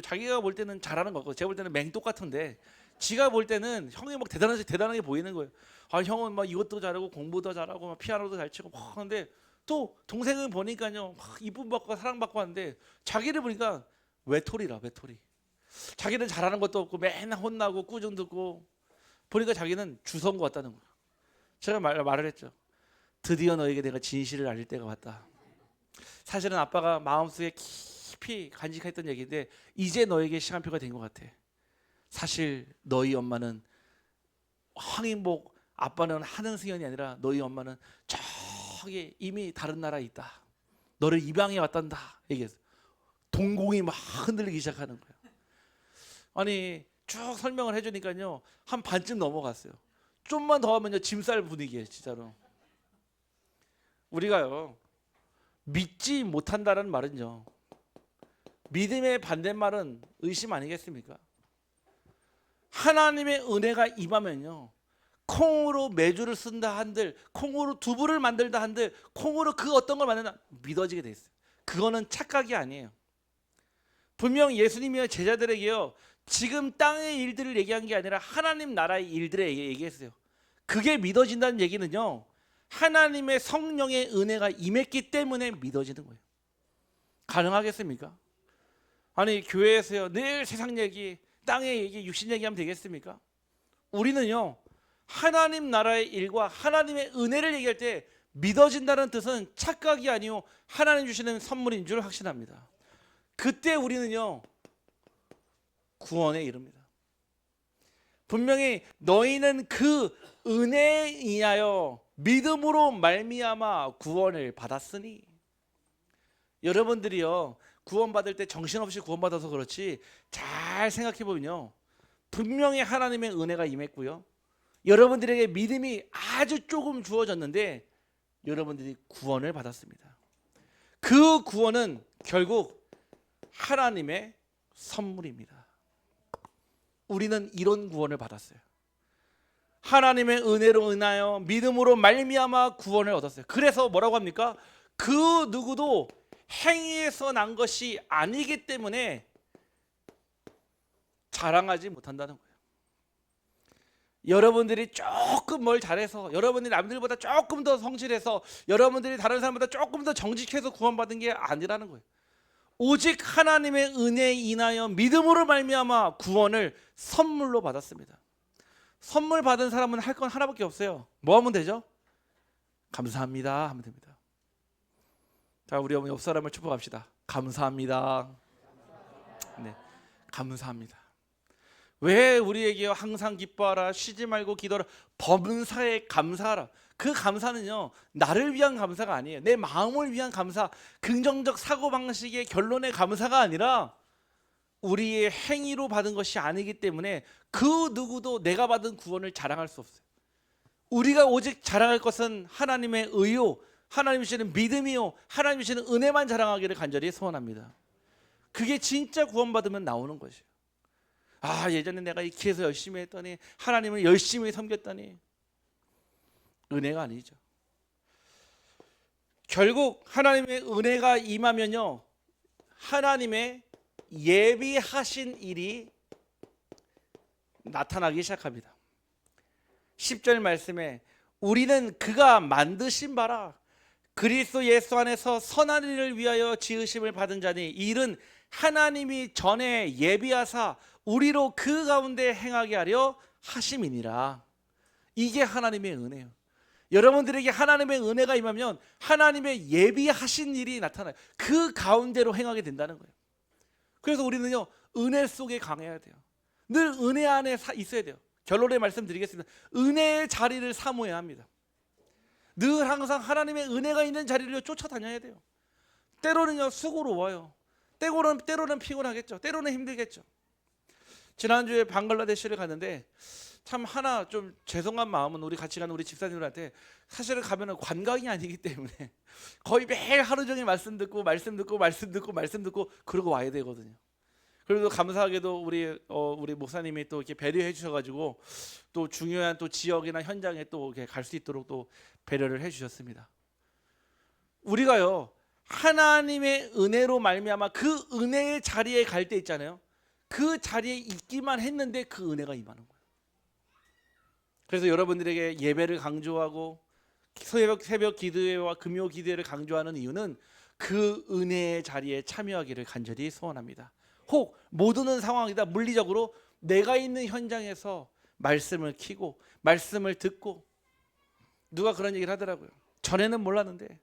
자기가 볼 때는 잘하는 것 같고 제가 볼 때는 맹독 같은데 지가 볼 때는 형이 막 대단하게 보이는 거예요. 아 형은 막 이것도 잘하고 공부도 잘하고 막 피아노도 잘 치고 막 하는데 또 동생을 보니까요 막 이쁨 받고 사랑받고 하는데 자기를 보니까 외톨이라 외톨이. 자기는 잘하는 것도 없고 맨날 혼나고 꾸중 듣고 보니까 자기는 주워온 것 같다는 거예요. 제가 말을 했죠. 드디어 너에게 내가 진실을 알릴 때가 왔다. 사실은 아빠가 마음속에 깊이 간직했던 얘기인데 이제 너에게 시간표가 된 것 같아. 사실 너희 엄마는 황인복 아빠는 하능승연이 아니라 너희 엄마는 저기 이미 다른 나라에 있다. 너를 입양해 왔단다 얘기했어. 동공이 막 흔들리기 시작하는 거예요. 아니 쭉 설명을 해주니까요 한 반쯤 넘어갔어요. 좀만 더 하면요 짐쌀 분위기예요 진짜로. 우리가요 믿지 못한다는 말은요 믿음의 반대말은 의심 아니겠습니까? 하나님의 은혜가 임하면요 콩으로 메주를 쓴다 한들 콩으로 두부를 만들다 한들 콩으로 그 어떤 걸 만든다 믿어지게 돼 있어요. 그거는 착각이 아니에요. 분명 예수님이요 제자들에게요 지금 땅의 일들을 얘기한 게 아니라 하나님 나라의 일들을 얘기했어요. 그게 믿어진다는 얘기는요 하나님의 성령의 은혜가 임했기 때문에 믿어지는 거예요. 가능하겠습니까? 아니 교회에서요 늘 세상 얘기 땅의 얘기 육신 얘기하면 되겠습니까? 우리는요 하나님 나라의 일과 하나님의 은혜를 얘기할 때 믿어진다는 뜻은 착각이 아니요 하나님 주시는 선물인 줄 확신합니다. 그때 우리는요 구원에 이릅니다. 분명히 너희는 그 은혜에 인하여 믿음으로 말미암아 구원을 받았으니. 여러분들이요 구원받을 때 정신없이 구원받아서 그렇지 잘 생각해 보면요 분명히 하나님의 은혜가 임했고요 여러분들에게 믿음이 아주 조금 주어졌는데 여러분들이 구원을 받았습니다. 그 구원은 결국 하나님의 선물입니다. 우리는 이런 구원을 받았어요. 하나님의 은혜로 인하여 믿음으로 말미암아 구원을 얻었어요. 그래서 뭐라고 합니까? 그 누구도 행위에서 난 것이 아니기 때문에 자랑하지 못한다는 거예요. 여러분들이 조금 뭘 잘해서 여러분들이 남들보다 조금 더 성실해서 여러분들이 다른 사람보다 조금 더 정직해서 구원받은 게 아니라는 거예요. 오직 하나님의 은혜에 인하여 믿음으로 말미암아 구원을 선물로 받았습니다. 선물 받은 사람은 할 건 하나밖에 없어요. 뭐 하면 되죠? 감사합니다 하면 됩니다. 자, 우리 옆 사람을 축복합시다. 감사합니다. 네, 감사합니다. 왜 우리에게 항상 기뻐하라, 쉬지 말고 기도하라, 범사에 감사하라. 그 감사는요 나를 위한 감사가 아니에요. 내 마음을 위한 감사, 긍정적 사고방식의 결론의 감사가 아니라 우리의 행위로 받은 것이 아니기 때문에 그 누구도 내가 받은 구원을 자랑할 수 없어요. 우리가 오직 자랑할 것은 하나님의 의요, 하나님 주시는 믿음이요, 하나님 주시는 은혜만 자랑하기를 간절히 소원합니다. 그게 진짜 구원받으면 나오는 것이에요. 아, 예전에 내가 이 기에서 열심히 했더니 하나님을 열심히 섬겼더니 은혜가 아니죠. 결국 하나님의 은혜가 임하면요 하나님의 예비하신 일이 나타나기 시작합니다. 10절 말씀에 우리는 그가 만드신 바라 그리스도 예수 안에서 선한 일을 위하여 지으심을 받은 자니 이 일은 하나님이 전에 예비하사 우리로 그 가운데 행하게 하려 하심이니라. 이게 하나님의 은혜예요. 여러분들에게 하나님의 은혜가 임하면 하나님의 예비하신 일이 나타나요. 그 가운데로 행하게 된다는 거예요. 그래서 우리는요 은혜 속에 강해야 돼요. 늘 은혜 안에 있어야 돼요. 결론의 말씀 드리겠습니다. 은혜의 자리를 사모해야 합니다. 늘 항상 하나님의 은혜가 있는 자리를 쫓아다녀야 돼요. 때로는요 수고로워요. 때로는 피곤하겠죠. 때로는 힘들겠죠. 지난주에 방글라데시를 갔는데 참 하나 좀 죄송한 마음은 우리 같이 가는 우리 집사님들한테 사실은 가면은 관광이 아니기 때문에 거의 매일 하루 종일 말씀 듣고 그러고 와야 되거든요. 그래도 감사하게도 우리 목사님이 또 이렇게 배려해 주셔가지고 또 중요한 또 지역이나 현장에 또 갈 수 있도록 또 배려를 해 주셨습니다. 우리가요 하나님의 은혜로 말미암아 그 은혜의 자리에 갈 때 있잖아요. 그 자리에 있기만 했는데 그 은혜가 임하는 거예요. 그래서 여러분들에게 예배를 강조하고 새벽 기도회와 금요 기도회를 강조하는 이유는 그 은혜의 자리에 참여하기를 간절히 소원합니다. 혹 못 오는 상황이다 물리적으로 내가 있는 현장에서 말씀을 키고 말씀을 듣고, 누가 그런 얘기를 하더라고요. 전에는 몰랐는데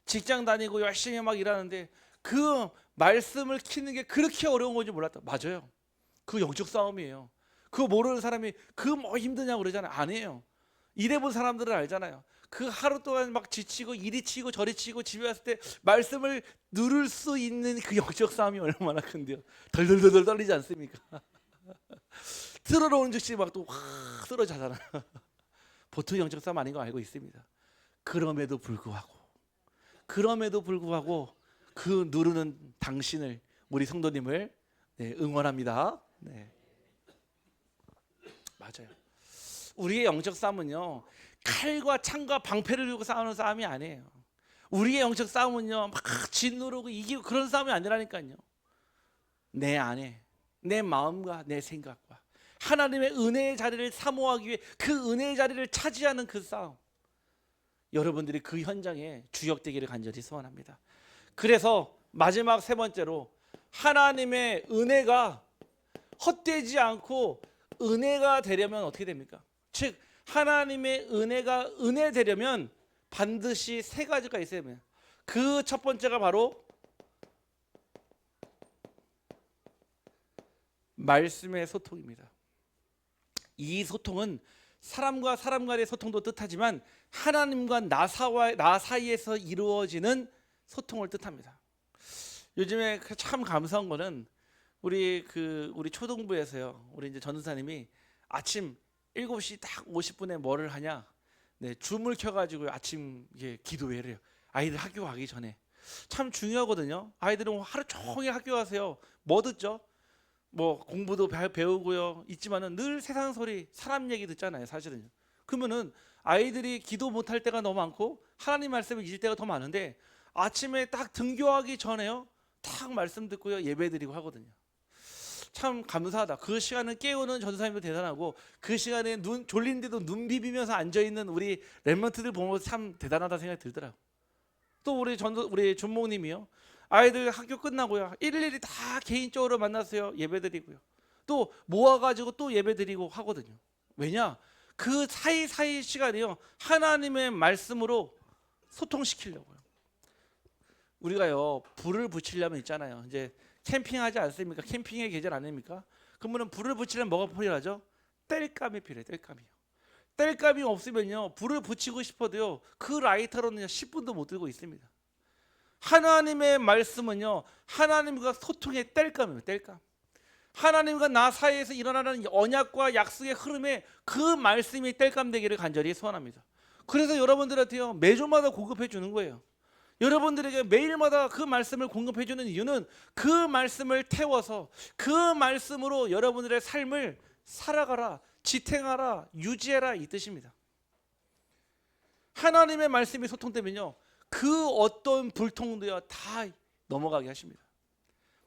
직장 다니고 열심히 막 일하는데 그 말씀을 키는 게 그렇게 어려운 건지 몰랐다. 맞아요. 그 영적 싸움이에요. 그거 모르는 사람이 그 뭐 힘드냐고 그러잖아요. 아니에요. 일해본 사람들은 알잖아요. 그 하루 동안 막 지치고 이리 치고 저리 치고 집에 왔을 때 말씀을 누를 수 있는 그 영적 싸움이 얼마나 큰데요. 덜덜덜 떨리지 않습니까? 들어오는 즉시 막 또 확 쓰러지잖아요. 보통 영적 싸움 아닌 거 알고 있습니다. 그럼에도 불구하고 그 누르는 당신을, 우리 성도님을 응원합니다. 네. 맞아요. 우리의 영적 싸움은요 칼과 창과 방패를 들고 싸우는 싸움이 아니에요. 우리의 영적 싸움은요 막 짓누르고 이기고 그런 싸움이 아니라니까요. 내 안에 내 마음과 내 생각과 하나님의 은혜의 자리를 사모하기 위해 그 은혜의 자리를 차지하는 그 싸움, 여러분들이 그 현장에 주역되기를 간절히 소원합니다. 그래서 마지막 세 번째로, 하나님의 은혜가 헛되지 않고 은혜가 되려면 어떻게 됩니까? 즉 하나님의 은혜가 은혜 되려면 반드시 세 가지가 있어야 됩니다. 그 첫 번째가 바로 말씀의 소통입니다. 이 소통은 사람과 사람 간의 소통도 뜻하지만 하나님과 나 사이에서 이루어지는 소통을 뜻합니다. 요즘에 참 감사한 거는 우리 초등부에서요. 우리 이제 전도사님이 아침 7시 딱 50분에 뭐를 하냐? 줌을 켜가지고 아침 기도회를 해요. 아이들 학교 가기 전에. 참 중요하거든요. 아이들은 하루 종일 학교 가세요. 뭐 듣죠? 뭐 공부도 배우고요. 있지만은 늘 세상 소리, 사람 얘기 듣잖아요. 사실은요. 그러면은 아이들이 기도 못할 때가 너무 많고 하나님 말씀을 잊을 때가 더 많은데, 아침에 딱 등교하기 전에요. 딱 말씀 듣고요. 예배드리고 하거든요. 참 감사하다. 그 시간을 깨우는 전도사님도 대단하고, 그 시간에 졸린데도 눈 비비면서 앉아있는 우리 랩런트들 보면서 참 대단하다 생각이 들더라고요. 또 우리 준목님이요. 아이들 학교 끝나고요. 일일이 다 개인적으로 만나서요. 예배드리고요. 또 모아가지고 또 예배드리고 하거든요. 왜냐? 그 사이사이 시간이요. 하나님의 말씀으로 소통시키려고요. 우리가요. 불을 붙이려면 있잖아요. 이제 캠핑하지 않습니까? 캠핑의 계절 아닙니까? 그러면 불을 붙이려면 뭐가 필요하죠? 땔감이 필요해요. 땔감이요. 땔감이 없으면요. 불을 붙이고 싶어도요. 그 라이터로는 10분도 못 들고 있습니다. 하나님의 말씀은요. 하나님과 소통의 땔감이에요. 땔감. 하나님과 나 사이에서 일어나는 언약과 약속의 흐름에 그 말씀이 땔감 되기를 간절히 소원합니다. 그래서 여러분들한테요. 매주마다 공급해 주는 거예요. 여러분들에게 매일마다 그 말씀을 공급해 주는 이유는 그 말씀을 태워서 그 말씀으로 여러분들의 삶을 살아가라, 지탱하라, 유지해라, 이 뜻입니다. 하나님의 말씀이 소통되면요. 그 어떤 불통도요 다 넘어가게 하십니다.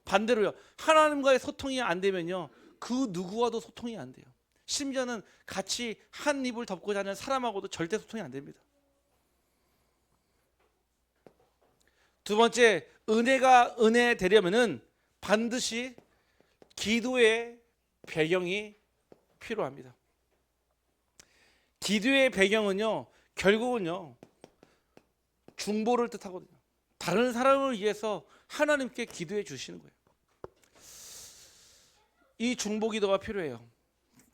반대로요. 하나님과의 소통이 안 되면요. 그 누구와도 소통이 안 돼요. 심지어는 같이 한 입을 덮고 자는 사람하고도 절대 소통이 안 됩니다. 두 번째, 은혜가 은혜 되려면은 반드시 기도의 배경이 필요합니다. 기도의 배경은요, 결국은요, 중보를 뜻하거든요. 다른 사람을 위해서 하나님께 기도해 주시는 거예요. 이 중보 기도가 필요해요.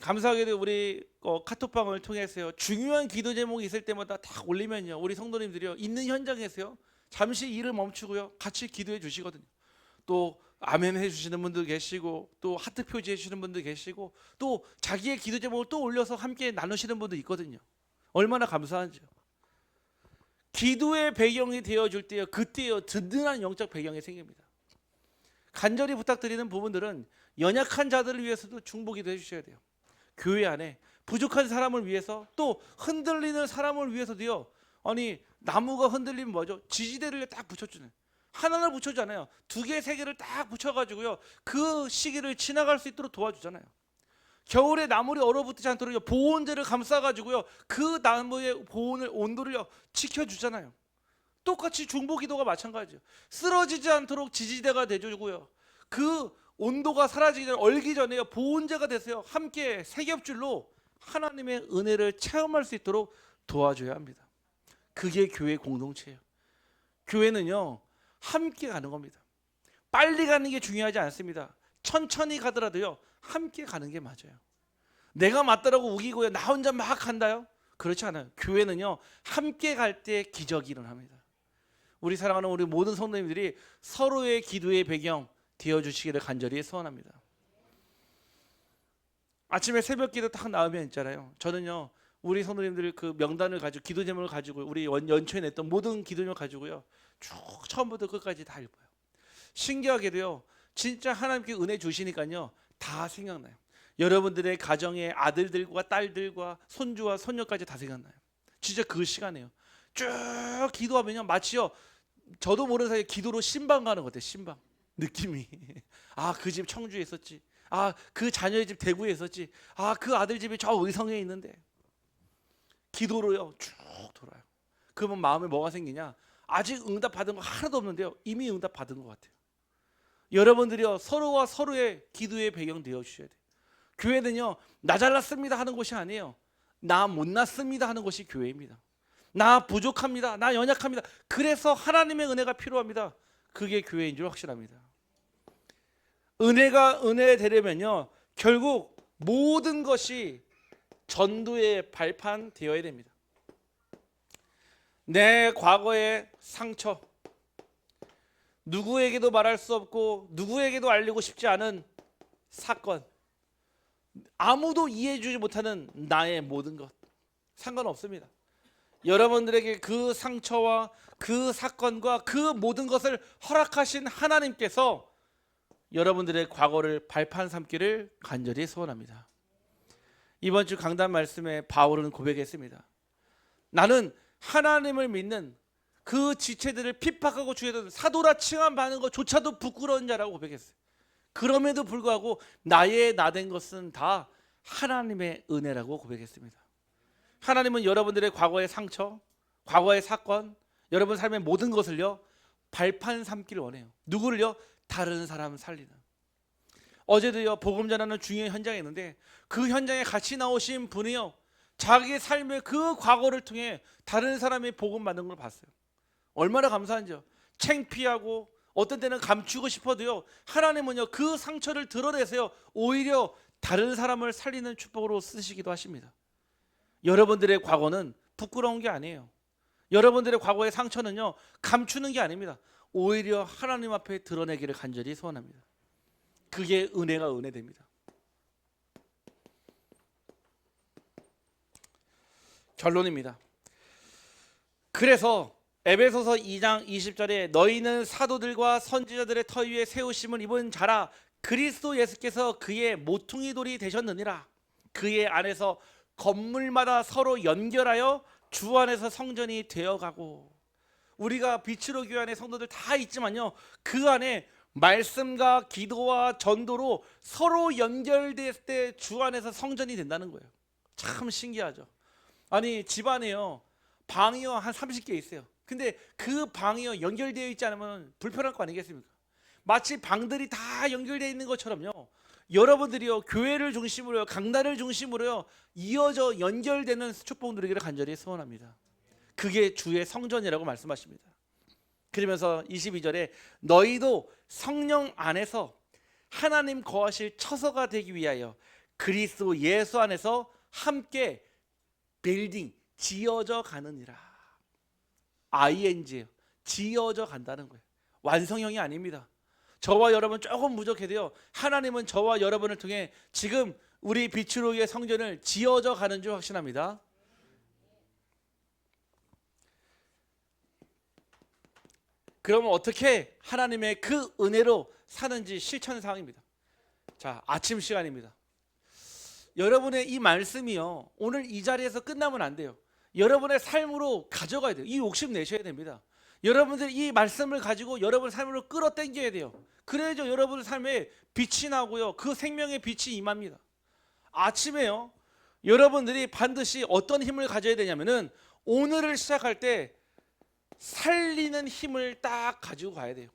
감사하게도 우리 카톡방을 통해서요, 중요한 기도 제목이 있을 때마다 다 올리면요, 우리 성도님들이요, 있는 현장에서요 잠시 일을 멈추고요 같이 기도해 주시거든요. 또 아멘 해주시는 분도 계시고, 또 하트 표지해 주시는 분도 계시고, 또 자기의 기도 제목을 또 올려서 함께 나누시는 분도 있거든요. 얼마나 감사한지요. 기도의 배경이 되어줄 때요, 그때요 든든한 영적 배경이 생깁니다. 간절히 부탁드리는 부분들은 연약한 자들을 위해서도 중보기도 해주셔야 돼요. 교회 안에 부족한 사람을 위해서, 또 흔들리는 사람을 위해서도요. 아니, 나무가 흔들리면 뭐죠? 지지대를 딱 붙여주는, 하나를 붙여주잖아요. 두 개, 세 개를 딱 붙여가지고요, 그 시기를 지나갈 수 있도록 도와주잖아요. 겨울에 나물이 얼어붙지 않도록 보온재를 감싸가지고요, 그 나무의 보온을, 온도를요 지켜주잖아요. 똑같이 중보기도가 마찬가지예요. 쓰러지지 않도록 지지대가 돼주고요, 그 온도가 사라지기 전에, 얼기 전에요, 보온재가 돼서요 함께 세겹줄로 하나님의 은혜를 체험할 수 있도록 도와줘야 합니다. 그게 교회 공동체예요. 교회는요 함께 가는 겁니다. 빨리 가는 게 중요하지 않습니다. 천천히 가더라도요 함께 가는 게 맞아요. 내가 맞다라고 우기고요, 나 혼자 막 한다요? 그렇지 않아요. 교회는요 함께 갈 때 기적이 일어납니다. 우리 사랑하는 우리 모든 성도님들이 서로의 기도의 배경 되어주시기를 간절히 소원합니다. 아침에 새벽 기도 딱 나오면 있잖아요, 저는요 우리 성도님들 그 명단을 가지고, 기도 제목을 가지고, 우리 연초에 냈던 모든 기도 제목을 가지고요 쭉 처음부터 끝까지 다 읽어요. 신기하게도요 진짜 하나님께 은혜 주시니까요 다 생각나요. 여러분들의 가정의 아들들과 딸들과 손주와 손녀까지 다 생각나요. 진짜 그 시간에요 쭉 기도하면요 마치요 저도 모르는 사이에 기도로 신방 가는 것 같아요. 신방 느낌이 아, 그 집 청주에 있었지, 아, 그 자녀의 집 대구에 있었지, 아, 그 아들 집이 저 의성에 있는데, 기도로요 쭉 돌아요. 그러면 마음에 뭐가 생기냐? 아직 응답 받은 거 하나도 없는데요 이미 응답 받은 것 같아요. 여러분들이요 서로와 서로의 기도의 배경 되어 주셔야 돼요. 교회는요 나 잘났습니다 하는 곳이 아니에요. 나 못났습니다 하는 것이 교회입니다. 나 부족합니다, 나 연약합니다, 그래서 하나님의 은혜가 필요합니다. 그게 교회인 줄 확실합니다. 은혜가 은혜 되려면요 결국 모든 것이 전도의 발판 되어야 됩니다. 내 과거의 상처, 누구에게도 말할 수 없고 누구에게도 알리고 싶지 않은 사건, 아무도 이해해 주지 못하는 나의 모든 것, 상관없습니다. 여러분들에게 그 상처와 그 사건과 그 모든 것을 허락하신 하나님께서 여러분들의 과거를 발판 삼기를 간절히 소원합니다. 이번 주 강단 말씀에 바울은 고백했습니다. 나는 하나님을 믿는 그 지체들을 핍박하고 죽여도 사도라 칭함받는 것조차도 부끄러운 자라고 고백했어요. 그럼에도 불구하고 나의 나된 것은 다 하나님의 은혜라고 고백했습니다. 하나님은 여러분들의 과거의 상처, 과거의 사건, 여러분 삶의 모든 것을요 발판 삼기를 원해요. 누구를요? 다른 사람 살리는. 어제도요 복음 전하는 중요한 현장에 있는데, 그 현장에 같이 나오신 분이요 자기의 삶의 그 과거를 통해 다른 사람이 복음 받는 걸 봤어요. 얼마나 감사한지요. 창피하고 어떤 때는 감추고 싶어도요 하나님은요 그 상처를 드러내세요 오히려 다른 사람을 살리는 축복으로 쓰시기도 하십니다. 여러분들의 과거는 부끄러운 게 아니에요. 여러분들의 과거의 상처는요 감추는 게 아닙니다. 오히려 하나님 앞에 드러내기를 간절히 소원합니다. 그게 은혜가 은혜됩니다. 결론입니다. 그래서 에베소서 2장 20절에 너희는 사도들과 선지자들의 터 위에 세우심을 입은 자라, 그리스도 예수께서 그의 모퉁이 돌이 되셨느니라. 그의 안에서 건물마다 서로 연결하여 주 안에서 성전이 되어가고. 우리가 빛으로 교회 안에 성도들 다 있지만요 그 안에 말씀과 기도와 전도로 서로 연결될 때 주 안에서 성전이 된다는 거예요. 참 신기하죠. 아니 집안에요 방이요 한 30개 있어요. 근데 그 방이요 연결되어 있지 않으면 불편할 거 아니겠습니까? 마치 방들이 다 연결되어 있는 것처럼요 여러분들이요 교회를 중심으로요 강단을 중심으로요 이어져 연결되는 축복 누리기를 간절히 소원합니다. 그게 주의 성전이라고 말씀하십니다. 그러면서 22절에 너희도 성령 안에서 하나님 거하실 처소가 되기 위하여 그리스도 예수 안에서 함께 빌딩 지어져 가느니라. ing예요. 지어져 간다는 거예요. 완성형이 아닙니다. 저와 여러분 조금 부족해도요, 하나님은 저와 여러분을 통해 지금 우리 빛으로 위해 성전을 지어져 가는 줄 확신합니다. 그러면 어떻게 하나님의 그 은혜로 사는지 실천 사항입니다. 자, 아침 시간입니다. 여러분의 이 말씀이요, 오늘 이 자리에서 끝나면 안 돼요. 여러분의 삶으로 가져가야 돼요. 이 욕심 내셔야 됩니다. 여러분들 이 말씀을 가지고 여러분 삶으로 끌어당겨야 돼요. 그래야죠 여러분 삶에 빛이 나고요, 그 생명의 빛이 임합니다. 아침에요, 여러분들이 반드시 어떤 힘을 가져야 되냐면은 오늘을 시작할 때 살리는 힘을 딱 가지고 가야 돼요.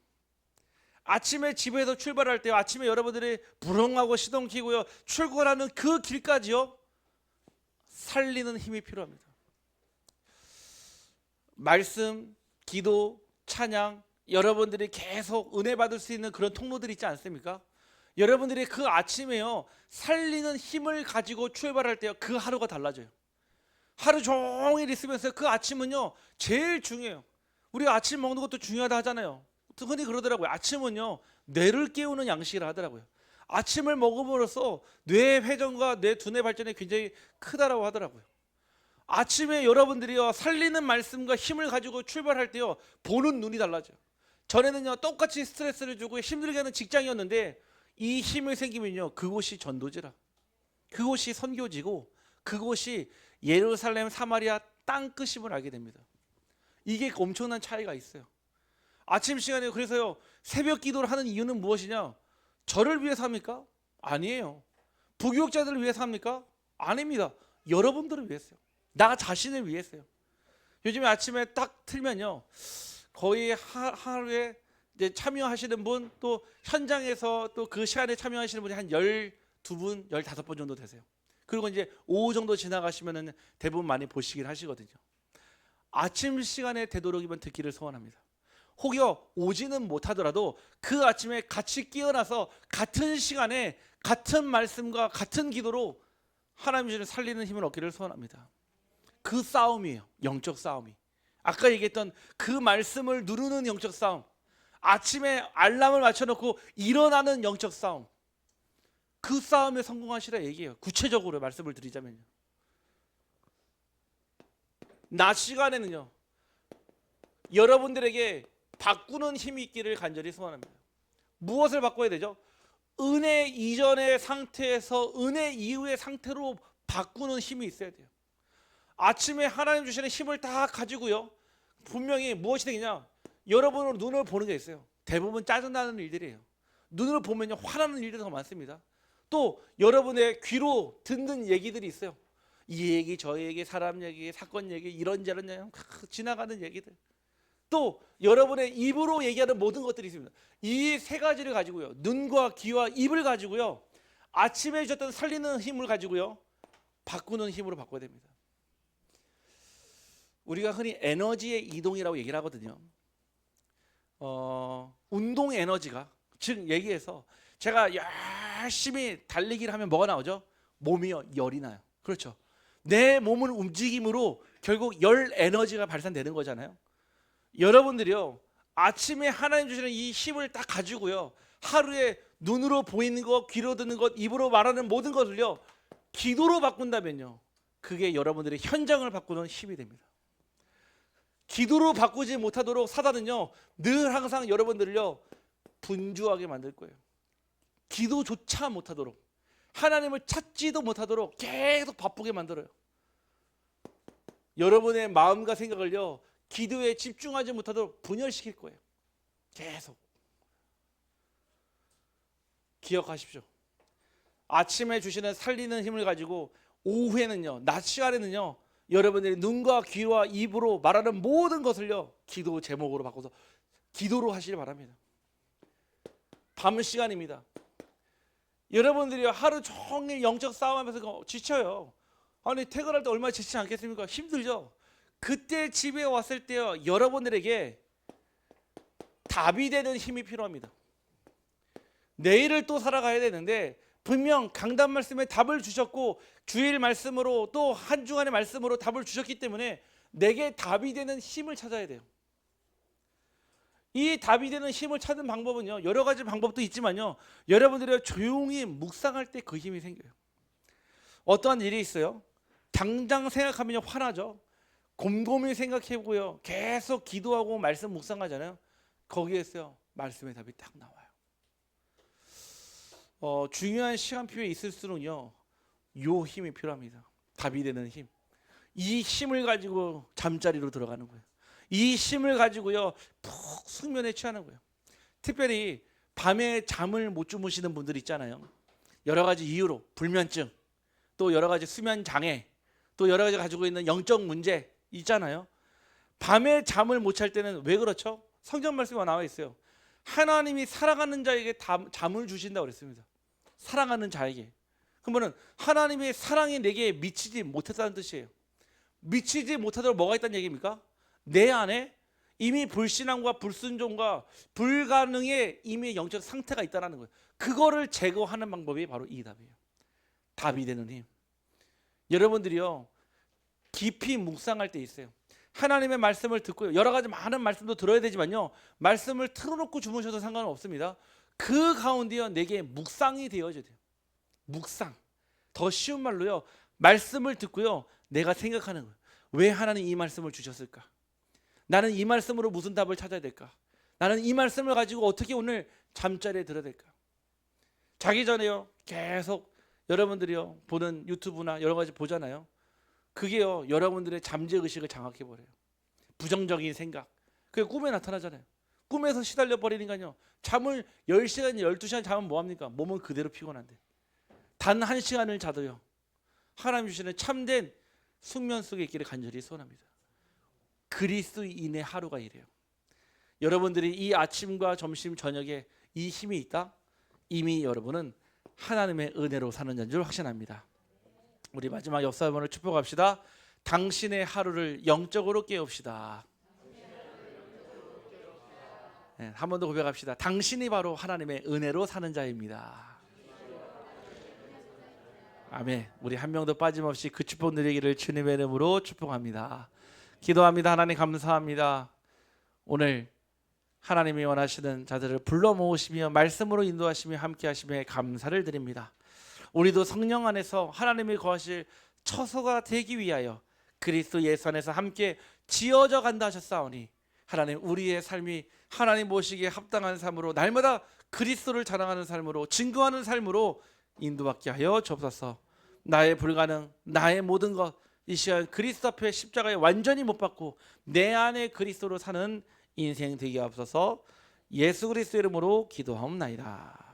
아침에 집에서 출발할 때, 아침에 여러분들이 부릉하고 시동 키고요 출근하는 그 길까지요, 살리는 힘이 필요합니다. 말씀, 기도, 찬양, 여러분들이 계속 은혜 받을 수 있는 그런 통로들이 있지 않습니까? 여러분들이 그 아침에요 살리는 힘을 가지고 출발할 때요, 그 하루가 달라져요. 하루 종일 있으면서 그 아침은요 제일 중요해요. 우리가 아침 먹는 것도 중요하다 하잖아요. 흔히 그러더라고요. 아침은요 뇌를 깨우는 양식이라 하더라고요. 아침을 먹음으로써 뇌 회전과 뇌 두뇌 발전이 굉장히 크다라고 하더라고요. 아침에 여러분들이요 살리는 말씀과 힘을 가지고 출발할 때요 보는 눈이 달라져요. 전에는요 똑같이 스트레스를 주고 힘들게 하는 직장이었는데, 이 힘이 생기면요 그곳이 전도지라, 그곳이 선교지고, 그곳이 예루살렘 사마리아 땅끝임을 알게 됩니다. 이게 엄청난 차이가 있어요. 아침 시간에 그래서요 새벽 기도를 하는 이유는 무엇이냐? 저를 위해서 합니까? 아니에요. 부교육자들을 위해서 합니까? 아닙니다. 여러분들을 위해서요. 나 자신을 위해서요. 요즘에 아침에 딱 틀면요 거의 하루에 이제 참여하시는 분, 또 현장에서 또 그 시간에 참여하시는 분이 한 12분, 15분 정도 되세요. 그리고 이제 오후 정도 지나가시면은 대부분 많이 보시긴 하시거든요. 아침 시간에 되도록이면 듣기를 소원합니다. 혹여 오지는 못하더라도 그 아침에 같이 깨어나서 같은 시간에 같은 말씀과 같은 기도로 하나님 주시는 살리는 힘을 얻기를 소원합니다. 그 싸움이에요. 영적 싸움이. 아까 얘기했던 그 말씀을 누르는 영적 싸움, 아침에 알람을 맞춰놓고 일어나는 영적 싸움, 그 싸움에 성공하시라 얘기해요. 구체적으로 말씀을 드리자면요, 낮 시간에는요 여러분들에게 바꾸는 힘이 있기를 간절히 소원합니다. 무엇을 바꿔야 되죠? 은혜 이전의 상태에서 은혜 이후의 상태로 바꾸는 힘이 있어야 돼요. 아침에 하나님 주시는 힘을 다 가지고요 분명히 무엇이 되겠냐, 여러분의 눈을 보는 게 있어요. 대부분 짜증나는 일들이에요. 눈을 보면요 화나는 일들이 더 많습니다. 또 여러분의 귀로 듣는 얘기들이 있어요. 이 얘기 저 얘기, 사람 얘기, 사건 얘기, 이런저런 얘기, 지나가는 얘기들. 또 여러분의 입으로 얘기하는 모든 것들이 있습니다. 이 세 가지를 가지고요, 눈과 귀와 입을 가지고요 아침에 주셨던 살리는 힘을 가지고요 바꾸는 힘으로 바꿔야 됩니다. 우리가 흔히 에너지의 이동이라고 얘기를 하거든요. 운동 에너지가, 즉 얘기해서 제가 열심히 달리기를 하면 뭐가 나오죠? 몸이요 열이 나요. 그렇죠. 내 몸을 움직임으로 결국 열 에너지가 발산되는 거잖아요. 여러분들이요 아침에 하나님 주시는 이 힘을 딱 가지고요 하루에 눈으로 보이는 것, 귀로 듣는 것, 입으로 말하는 모든 것을요 기도로 바꾼다면요 그게 여러분들의 현장을 바꾸는 힘이 됩니다. 기도로 바꾸지 못하도록 사단은요 늘 항상 여러분들을요 분주하게 만들 거예요. 기도조차 못하도록, 하나님을 찾지도 못하도록 계속 바쁘게 만들어요. 여러분의 마음과 생각을요 기도에 집중하지 못하도록 분열시킬 거예요. 계속 기억하십시오. 아침에 주시는 살리는 힘을 가지고 오후에는요, 낮 시간에는요 여러분들이 눈과 귀와 입으로 말하는 모든 것을요 기도 제목으로 바꿔서 기도로 하시길 바랍니다. 밤 시간입니다. 여러분들이 하루 종일 영적 싸움하면서 지쳐요. 아니 퇴근할 때 얼마나 지치지 않겠습니까? 힘들죠. 그때 집에 왔을 때요 여러분들에게 답이 되는 힘이 필요합니다. 내일을 또 살아가야 되는데 분명 강단 말씀에 답을 주셨고 주일 말씀으로 또 한 주간의 말씀으로 답을 주셨기 때문에 내게 답이 되는 힘을 찾아야 돼요. 이 답이 되는 힘을 찾는 방법은요, 여러 가지 방법도 있지만요, 여러분들이 조용히 묵상할 때 그 힘이 생겨요. 어떠한 일이 있어요? 당장 생각하면 화나죠. 곰곰이 생각해보고요, 계속 기도하고 말씀 묵상하잖아요. 거기에서요, 말씀의 답이 딱 나와요. 중요한 시간표에 있을수록요, 요 힘이 필요합니다. 답이 되는 힘. 이 힘을 가지고 잠자리로 들어가는 거예요. 이 힘을 가지고요, 푹 숙면에 취하는 거예요. 특별히 밤에 잠을 못 주무시는 분들 있잖아요. 여러 가지 이유로 불면증, 또 여러 가지 수면 장애, 또 여러 가지 가지고 있는 영적 문제 있잖아요. 밤에 잠을 못 잘 때는 왜 그렇죠? 성경 말씀에 나와 있어요. 하나님이 사랑하는 자에게 잠을 주신다고 그랬습니다. 사랑하는 자에게. 그러면은 하나님의 사랑이 내게 미치지 못했다는 뜻이에요. 미치지 못하도록 뭐가 있다는 얘기입니까? 내 안에 이미 불신앙과 불순종과 불가능의 이미 영적 상태가 있다는 거예요. 그거를 제거하는 방법이 바로 이 답이에요. 답이 되는 힘. 여러분들이요, 깊이 묵상할 때 있어요. 하나님의 말씀을 듣고요, 여러 가지 많은 말씀도 들어야 되지만요, 말씀을 틀어놓고 주무셔도 상관은 없습니다. 그 가운데요, 내게 묵상이 되어져야 돼요. 묵상. 더 쉬운 말로요, 말씀을 듣고요, 내가 생각하는 거예요. 왜 하나님 이 말씀을 주셨을까? 나는 이 말씀으로 무슨 답을 찾아야 될까? 나는 이 말씀을 가지고 어떻게 오늘 잠자리에 들어야 될까? 자기 전에요, 계속 여러분들이요, 보는 유튜브나 여러 가지 보잖아요. 그게요, 여러분들의 잠재 의식을 장악해 버려요. 부정적인 생각, 그게 꿈에 나타나잖아요. 꿈에서 시달려 버리니까요, 잠을 10시간 12시간 자면 뭐합니까? 몸은 그대로 피곤한데 단 1시간을 자도요, 하나님 주시는 참된 숙면 속에 있기를 간절히 소원합니다. 그리스도인의 하루가 이래요. 여러분들이 이 아침과 점심 저녁에 이 힘이 있다? 이미 여러분은 하나님의 은혜로 사는 자인 줄 확신합니다. 우리 마지막 역사번을 축복합시다. 당신의 하루를 영적으로 깨웁시다. 네, 한 번 더 고백합시다. 당신이 바로 하나님의 은혜로 사는 자입니다. 아멘. 우리 한 명도 빠짐없이 그 축복 누리기를 주님의 이름으로 축복합니다. 기도합니다. 하나님 감사합니다. 오늘 하나님이 원하시는 자들을 불러 모으시며 말씀으로 인도하시며 함께 하시며 감사를 드립니다. 우리도 성령 안에서 하나님이 거하실 처소가 되기 위하여 그리스도 예수 안에서 함께 지어져 간다 하셨사오니, 하나님 우리의 삶이 하나님 모시기에 합당한 삶으로, 날마다 그리스도를 자랑하는 삶으로, 증거하는 삶으로 인도받게 하여 주옵소서. 나의 불가능, 나의 모든 것, 이 시간 그리스도 앞에 십자가에 완전히 못 박고 내 안에 그리스도로 사는 인생 되게 하옵소서. 예수 그리스도 이름으로 기도하옵나이다.